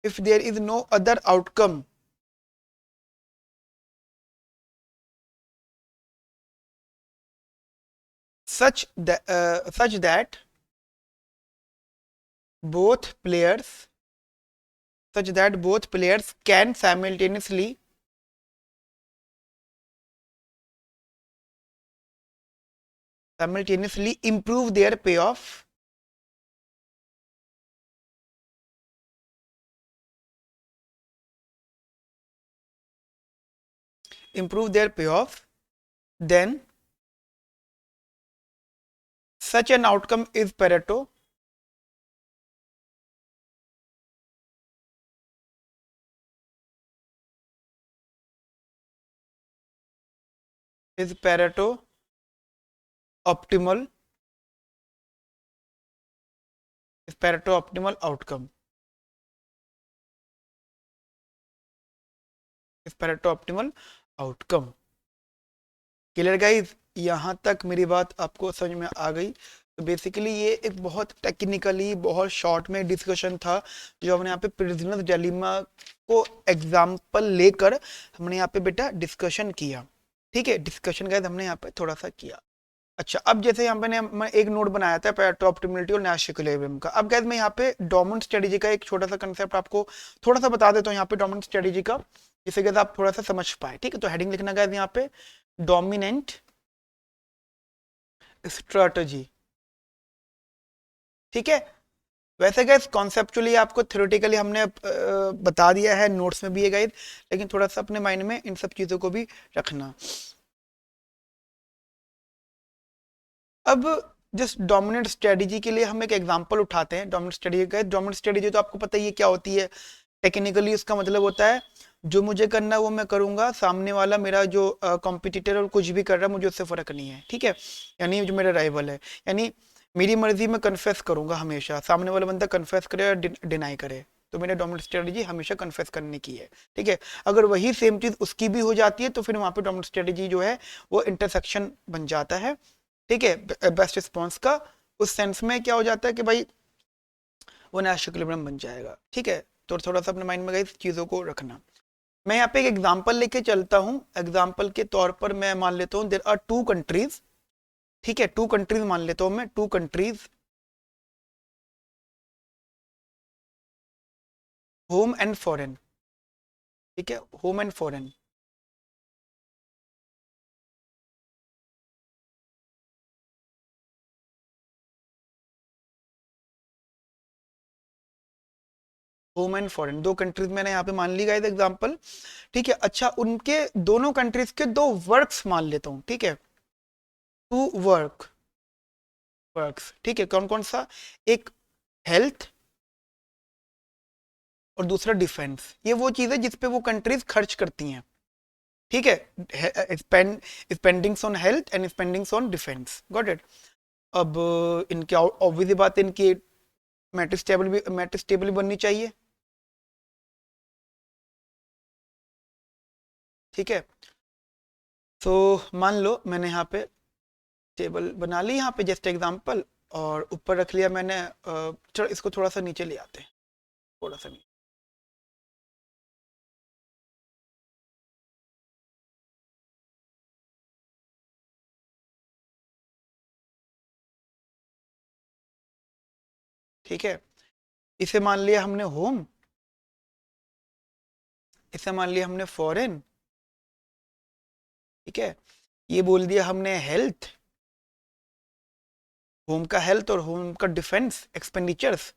if there is no other outcome such that both players can simultaneously improve their payoff then such an outcome is Pareto optimal outcome, Pareto optimal outcome। Clear guys, यहाँ तक मेरी बात आपको समझ में आ गई? तो basically ये एक बहुत टेक्निकली बहुत शॉर्ट में डिस्कशन था जो हमने यहाँ पे प्रिजनर्स डिलेमा को एग्जाम्पल लेकर हमने यहाँ पे बेटा डिस्कशन किया, ठीक है। डिस्कशन गाइज हमने यहाँ पे थोड़ा सा किया। अच्छा, अब जैसे यहाँ पे मैं एक नोट बनाया था पैरेटो ऑप्टिमलिटी और नैश इक्विलिब्रियम का। अब गाइज मैं यहाँ पे डोमिनेंट स्ट्रेटजी का एक छोटा सा कंसेप्ट आपको थोड़ा सा बता देता हूँ यहाँ पे डोमिनेंट स्ट्रेटजी का, जिससे गाइज आप थोड़ा सा समझ पाए, ठीक है। तो हेडिंग लिखना गाइज यहाँ पे डोमिनेंट स्ट्रेटजी, ठीक है। वैसे गाइस कॉन्सेप्चुअली आपको थ्योरेटिकली हमने बता दिया है, नोट्स में भी है गाइस, लेकिन थोड़ा सा अपने माइंड में इन सब चीजों को भी रखना। अब जिस डोमिनेंट स्ट्रेटजी के लिए हम एक एग्जांपल उठाते हैं, डोमिनेंट स्ट्रेटजी का, डोमिनेंट स्ट्रेटजी तो आपको पता ही है क्या होती है। टेक्निकली उसका मतलब होता है जो मुझे करना है वो मैं करूंगा, सामने वाला मेरा जो कॉम्पिटिटर और कुछ भी कर रहा है मुझे उससे फर्क नहीं है, ठीक है। यानी जो मेरा राइवल है, यानी मेरी मर्जी में कन्फेस करूंगा हमेशा, सामने वाला बंदा कन्फेस करे या डिनाई करे, तो मेरा डोमिनेंट स्ट्रेटजी हमेशा कन्फेस करने की है, ठीक है। अगर वही सेम चीज उसकी भी हो जाती है तो फिर वहां पे डोमिनेंट स्ट्रेटजी जो है वो इंटरसेक्शन बन जाता है, ठीक है, बेस्ट रिस्पॉन्स का। उस सेंस में क्या हो जाता है कि भाई वो नैश इक्विलिब्रियम बन जाएगा, ठीक है। तो थोड़ा सा अपने माइंड में इस चीजों को रखना। मैं यहाँ पे एक एग्जांपल लेके चलता हूँ, एग्जांपल के तौर पर मैं मान लेता हूँ देयर आर टू कंट्रीज, ठीक है, टू कंट्रीज मान लेता हूँ मैं, two countries, home and foreign, ठीक है, home and foreign. Home and foreign दो कंट्रीज मैंने यहाँ पे मान ली गाइस एग्जांपल, ठीक है। अच्छा, उनके दोनों कंट्रीज के दो वर्क्स मान लेता हूँ, ठीक है, टू वर्क्स, ठीक है। कौन कौन सा? एक हेल्थ और दूसरा डिफेंस। ये वो चीज है जिसपे वो कंट्रीज खर्च करती हैं, ठीक है, spendings on health and spendings on defence, got it. अब इनके ऑब्वियसली बात है, इनकी मैट्रिक्स टेबल भी बननी चाहिए, ठीक है। तो मान लो मैंने यहाँ पे टेबल बना ली यहाँ पे जस्ट एग्जांपल, और ऊपर रख लिया मैंने, चलो इसको थोड़ा सा नीचे ले आते हैं, थोड़ा सा नीचे, ठीक है। इसे मान लिया हमने होम, इसे मान लिया हमने फॉरेन, ठीक है। ये बोल दिया हमने हेल्थ, होम का हेल्थ और होम का डिफेंस एक्सपेंडिचर्स,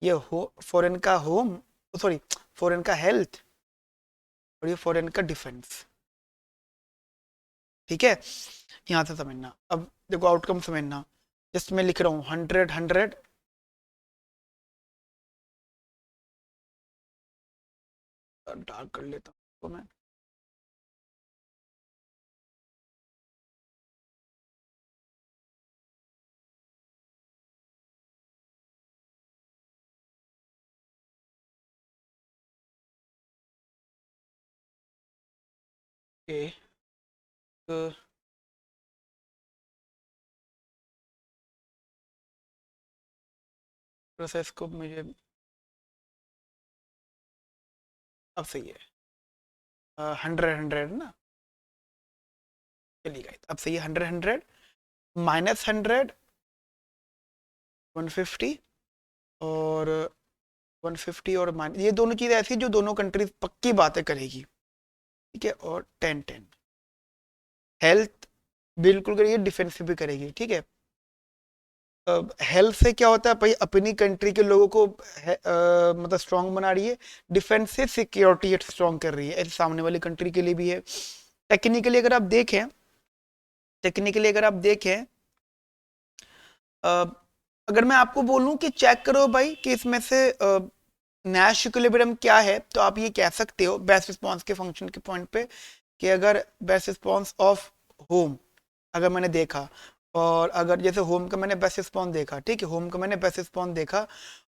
ये फॉरेन का होम, सॉरी फॉरेन का हेल्थ और ये फॉरेन का डिफेंस। ठीक है, यहाँ से समझना। अब देखो आउटकम समझना, जस्ट मैं लिख रहा हूँ 100 100, डार्क कर लेता हूँ तो मैं। ओके, तो प्रोसेस को मुझे, अब सही है, 100 ना, चलिए गाइस अब सही है, 100 -100 150, और 150 और माइनस, ये दोनों चीज़ ऐसी जो दोनों कंट्रीज पक्की बातें करेगी। ठीक है, और 10 10 हेल्थ बिल्कुल करेगी, डिफेंस भी करेगी। ठीक है, हेल्थ से क्या होता है भाई, अपनी कंट्री के लोगों को मतलब स्ट्रांग बना रही है, डिफेंस से सिक्योरिटी स्ट्रांग कर रही है, ऐसे सामने वाली कंट्री के लिए भी है। टेक्निकली अगर आप देखें, टेक्निकली अगर आप देखें, अ, अगर मैं आपको बोलूं कि चेक करो भाई कि इसमें से नैश इक्विलिब्रियम क्या है, तो आप ये कह सकते हो बेस्ट रिस्पांस के फंक्शन के पॉइंट पे कि अगर बेस्ट रिस्पांस ऑफ होम अगर मैंने देखा, और अगर जैसे होम का मैंने बेस्ट रिस्पांस देखा, ठीक है, होम का मैंने बेस्ट रिस्पांस देखा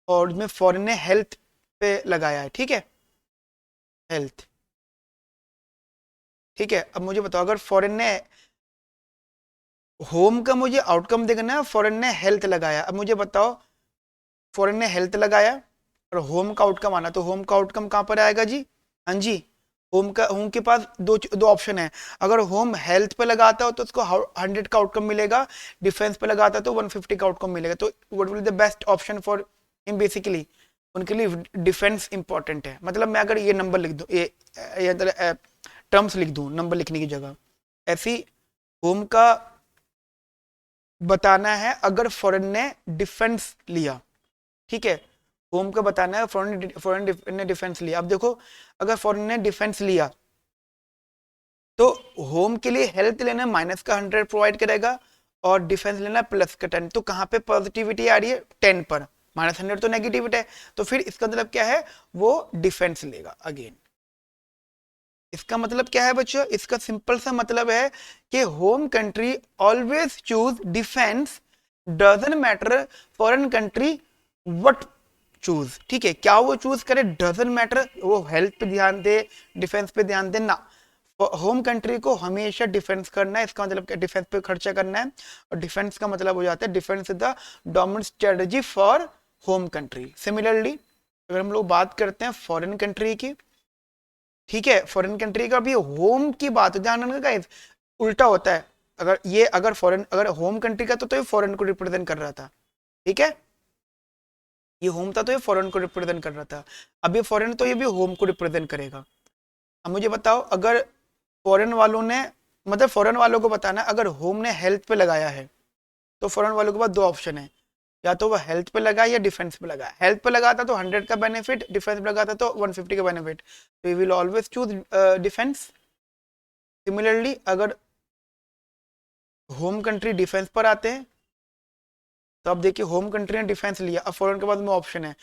और उसमें फॉरेन ने हेल्थ पे लगाया है, ठीक है, हेल्थ। ठीक है, अब मुझे बताओ अगर फॉरेन ने होम का मुझे आउटकम देखना है, फॉरेन ने हेल्थ लगाया, अब मुझे बताओ फॉरेन ने हेल्थ लगाया और होम का आउटकम आना, तो होम का आउटकम कहाँ पर आएगा जी? हाँ जी, होम के पास दो दो ऑप्शन है। अगर होम हेल्थ पे लगाता हो तो उसको 100 का आउटकम मिलेगा, डिफेंस पे लगाता है तो 150 का आउटकम मिलेगा। तो what will the best option for him, basically उनके लिए डिफेंस इंपॉर्टेंट है। मतलब मैं अगर ये नंबर लिख दूं, ये टर्म्स लिख दूं नंबर लिखने की जगह, ऐसी होम का बताना है अगर फॉरेन ने डिफेंस लिया, ठीक है, होम का बताना है फॉरेन ने डिफेंस लिया। अब देखो अगर फॉरेन ने डिफेंस लिया तो होम के लिए हेल्थ लेना माइनस का 100 प्रोवाइड करेगा और डिफेंस लेना प्लस का 10। तो कहां पे पॉजिटिविटी आ रही है? 10 पर। -100 तो नेगेटिविटी है, तो फिर इसका मतलब क्या है, वो डिफेंस लेगा अगेन। इसका मतलब क्या है बच्चों? इसका सिंपल सा मतलब है कि home country always choose defence, doesn't matter foreign country what choose. ठीक है, क्या वो चूज करे डजंट मैटर, वो हेल्थ पे ध्यान दे, डिफेंस पे ध्यान दे ना, होम कंट्री को हमेशा डिफेंस करना है। इसका मतलब क्या, डिफेंस पे खर्चा करना है, और डिफेंस का मतलब हो जाता है defence is the dominant strategy for home country. Similarly अगर हम लोग बात करते हैं फॉरेन कंट्री की, ठीक है, फॉरेन कंट्री का भी होम की बात, ध्यान रखना गाइस, उल्टा होता है। अगर फॉरेन, अगर होम कंट्री का तो ये फॉरेन को रिप्रेजेंट कर रहा था, ठीक है, ये होम था तो ये फॉरेन को रिप्रेजेंट कर रहा था। अब ये फॉरेन तो ये भी होम को रिप्रेजेंट करेगा। अब मुझे बताओ अगर फॉरेन वालों ने, मतलब फॉरेन वालों को बताना अगर होम ने हेल्थ पे लगाया है, तो फॉरेन वालों के पास दो ऑप्शन है, या तो वो हेल्थ पे लगा या डिफेंस पे लगा। हेल्थ पे लगाता तो 100 का बेनिफिट, डिफेंस पे लगाता तो 150 का बेनिफिट, तो we will always choose defence. Similarly अगर होम कंट्री डिफेंस पर आते हैं, तो अब देखिए होम कंट्री ने डिफेंस लिया, अब फॉरेन के पास में ऑप्शन है,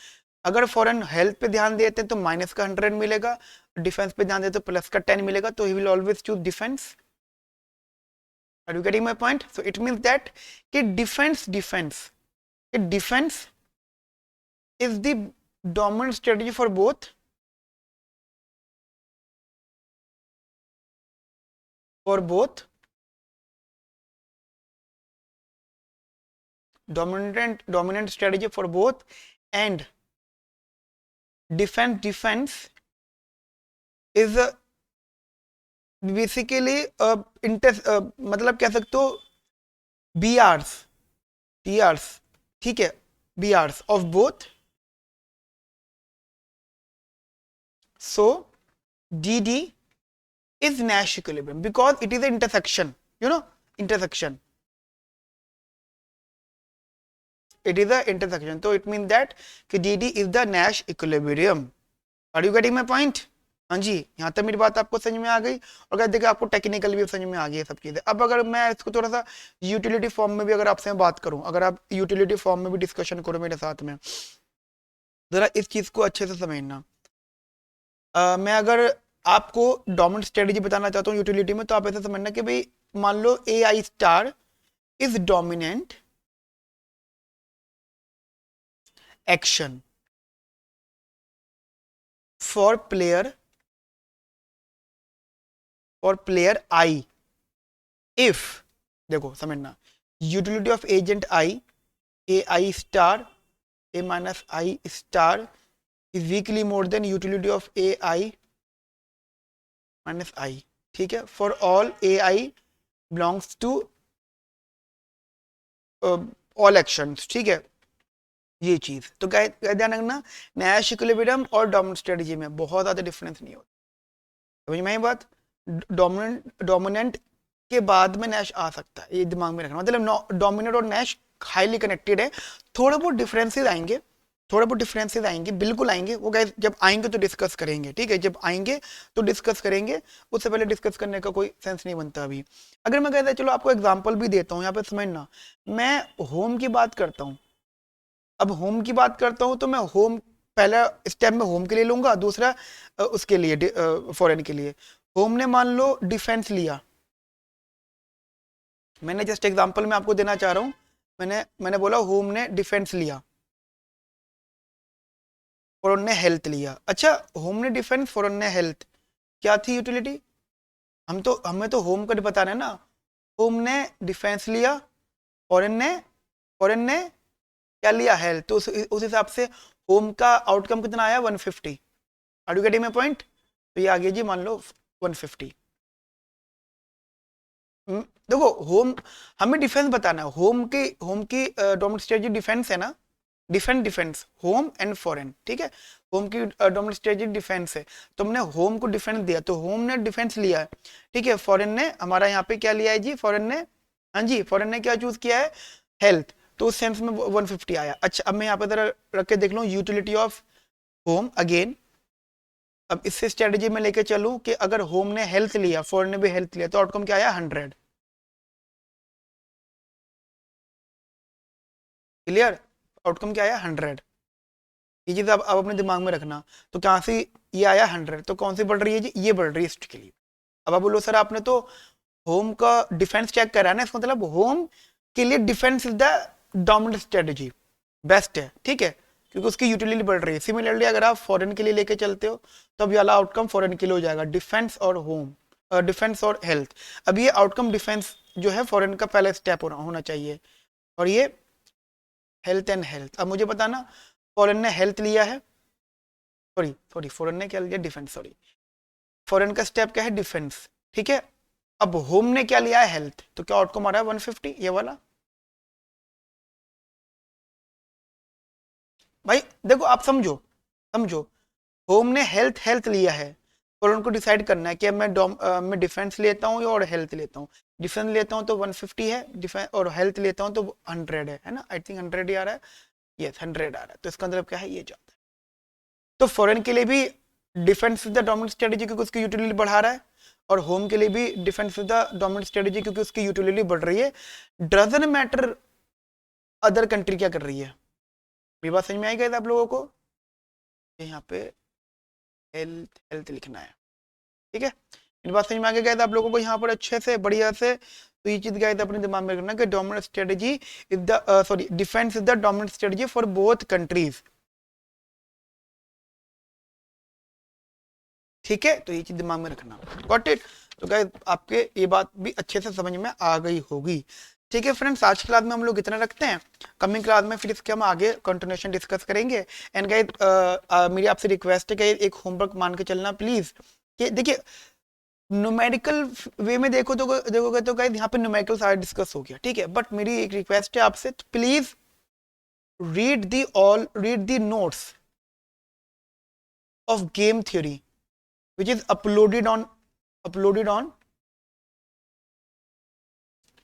अगर फॉरेन हेल्थ पे ध्यान देते हैं तो माइनस का 100 मिलेगा, डिफेंस पे ध्यान देते तो प्लस का 10 मिलेगा, तो he will always choose defence. Are you getting my point? So it means that कि defence is the dominant strategy for both dominant strategy for both, and defense is basically मतलब कह सकते हो बी आर्स, टी आर्स, ठीक है, B R's of both. So D D is Nash equilibrium because it is an intersection, you know, intersection. It is a intersection, तो it mean that कि D D is the Nash equilibrium. Are you getting my point? हाँ जी, यहाँ तक मेरी बात आपको समझ में आ गई। और अगर देखिए आपको टेक्निकल भी समझ में आ गई है सब चीजें। अब अगर मैं इसको थोड़ा सा यूटिलिटी फॉर्म में भी अगर आपसे बात करूं, अगर आप यूटिलिटी फॉर्म में भी डिस्कशन करो मेरे साथ में, जरा इस चीज को अच्छे से समझना। मैं अगर आपको डोमिनेंट स्ट्रेटेजी बताना चाहता हूँ यूटिलिटी में, तो आप ऐसे समझना कि भाई मान लो a i star is dominant action for player i if, देखो समझना, utility of agent i, a i star, a minus i star is weakly more than utility of a i minus i, ठीक है, for all a i belongs to all actions, ठीक है, ये चीज तो ध्यान रखना, नैश इक्विलिब्रियम और डोमिनेंट स्ट्रेटजी में बहुत ज्यादा डिफरेंस नहीं होता। समझ में आई बात? डोमिनेंट के बाद में नैश आ सकता है, ये दिमाग में रखना, मतलब डोमिनेंट और नैश हाईली कनेक्टेड है। थोड़े बहुत डिफरेंसेस आएंगे, थोड़े बहुत डिफरेंसेस आएंगे, बिल्कुल आएंगे, वो गाइस जब आएंगे तो डिस्कस करेंगे, ठीक है, जब आएंगे तो डिस्कस करेंगे, उससे पहले डिस्कस करने का कोई सेंस नहीं बनता अभी। अगर मैं कहता चलो आपको एग्जांपल भी देता हूँ यहाँ पे समझना, मैं होम की बात करता हूँ। अब होम की बात करता हूँ तो मैं होम पहला स्टेप में होम के लिए लूंगा, दूसरा उसके लिए फॉरेन के लिए। होम ने मान लो डिफेंस लिया, मैंने जस्ट एग्जांपल में आपको देना चाह रहा हूँ, मैंने बोला होम ने डिफेंस लिया, फॉरेन ने हेल्थ लिया। अच्छा, होम ने डिफेंस, फॉरेन ने हेल्थ, क्या थी यूटिलिटी? हमें तो होम का बताना है ना। होम ने डिफेंस लिया, फॉरेन ने क्या लिया? हेल्थ। तो उस हिसाब से होम का आउटकम कितना आया? 150। Are you getting my point? तो ये आ गया जी, मान लो 150। देखो होम, हमें डिफेंस बताना है, होम की डोमेस्टिक स्ट्रेटजी डिफेंस है ना, डिफेंस होम एंड फॉरेन, ठीक है, होम की डोमेस्टिक स्ट्रेटजी डिफेंस है, तो हमने होम को डिफेंस दिया, तो होम ने डिफेंस लिया है, ठीक है, फॉरेन ने हमारा यहाँ पे क्या लिया है जी? फॉरेन ने, हाँ जी, फॉरेन ने क्या चूज किया है? हेल्थ। तो उस सेंस में 150 आया। अच्छा, अब मैं यहाँ पे जरा रख के देख लूँ यूटिलिटी ऑफ होम अगेन। अब इससे स्ट्रेटेजी में लेके चलूं कि अगर होम ने हेल्थ लिया, फॉरेन ने भी हेल्थ लिया, तो आउटकम क्या आया? 100। क्लियर? आउटकम क्या आया? 100। ये चीज अब अपने दिमाग में रखना। तो कहाँ से ये आया? 100। तो कौन सी बढ़ रही है जी? ये बढ़ रही है इसके लिए। अब आप बोलो सर आपने तो होम का डिफेंस चेक करा ना, इसका मतलब होम के लिए defence is the dominant strategy, best है, ठीक है, क्योंकि उसकी यूटिलिटी बढ़ रही है। सिमिलरली अगर आप फॉरेन के लिए लेके चलते हो तो अब ये वाला आउटकम फॉरेन के लिए हो जाएगा, डिफेंस और होम, डिफेंस और हेल्थ। अब ये आउटकम डिफेंस जो है फॉरेन का पहला स्टेप होना चाहिए, और ये हेल्थ एंड हेल्थ। अब मुझे बताना, फॉरेन ने हेल्थ लिया है, सॉरी सॉरी, फॉरेन ने क्या लिया? डिफेंस, सॉरी, फॉरेन का स्टेप क्या है? डिफेंस, ठीक है। अब होम ने क्या लिया है? हेल्थ। तो क्या आउटकम आ रहा है? 150, ये वाला। भाई देखो आप समझो, समझो, होम ने हेल्थ लिया है, और उनको डिसाइड करना है कि मैं डिफेंस लेता हूँ और हेल्थ लेता हूँ। डिफेंस लेता हूँ तो 150 है, डिफेंस और हेल्थ लेता हूँ तो 100 है ना, आई थिंक 100 ही आ रहा है, यस 100 आ रहा है। तो इसका मतलब क्या है? ये जाता है। तो फॉरेन के लिए भी defence is the dominant strategy क्योंकि उसकी यूटिलिटी बढ़ा रहा है, और होम के लिए भी defence is the dominant strategy क्योंकि उसकी यूटिलिटी बढ़ रही है। डजन मैटर अदर कंट्री क्या कर रही है। ये बात समझ में आई गई आप लोगों को? यहाँ पे हेल्थ हेल्थ लिखना है, ठीक है, इन बात समझ में आगे गए थे आप लोगों को यहाँ पर अच्छे से बढ़िया से। तो ये चीज गए थे अपने दिमाग में रखना कि dominant strategy is the sorry defence is the dominant strategy for both countries, ठीक है, तो ये चीज दिमाग में रखना। Got it? तो गाइस आपके ये बात भी अच्छे से समझ में आ गई होगी। ठीक है फ्रेंड्स, आज की क्लास में हम लोग इतना रखते हैं, कमिंग क्लास में फिर इसके हम आगे कंटिन्यूशन डिस्कस करेंगे। एंड गाइस मेरी आपसे रिक्वेस्ट है कि एक होमवर्क मान के चलना प्लीज, कि देखिए न्यूमेरिकल वे में देखोगे तो गाइस यहाँ पे न्यूमेरिकल सारा डिस्कस हो गया, ठीक है, बट मेरी एक रिक्वेस्ट है आपसे, please read the notes of game theory which is uploaded on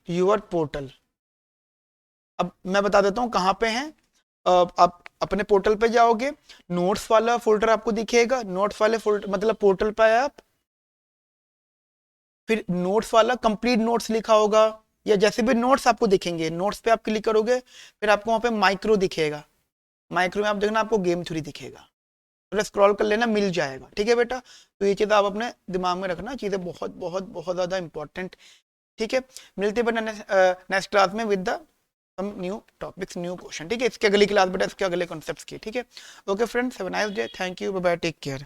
your portal, अब मैं बता देता हूँ कहाँ पे हैं। आप अपने पोर्टल पे जाओगे, नोट्स वाला फोल्डर आपको दिखेगा, नोट्स वाले फोल्डर मतलब पोर्टल पे आए आप, फिर नोट्स वाला कंप्लीट नोट्स लिखा होगा, या जैसे भी नोट्स आपको दिखेंगे, नोट्स पे आप क्लिक करोगे, फिर आपको वहाँ पे माइक्रो दिखेगा, माइक्रो में आप देखना आपको गेम थ्योरी दिखेगा, तो स्क्रॉल कर लेना, मिल जाएगा। ठीक है बेटा, तो ये चीज़ आप अपने दिमाग में रखना, चीज़ें बहुत बहुत बहुत ज़्यादा इंपॉर्टेंट। ठीक है, मिलते हैं बेटा नेक्स्ट क्लास में with the some new topics, new question. ठीक है, इसके अगली क्लास बेटा इसके अगले कॉन्सेप्ट्स की। ठीक है, okay friends, have a nice day, thank you, bye bye, take care.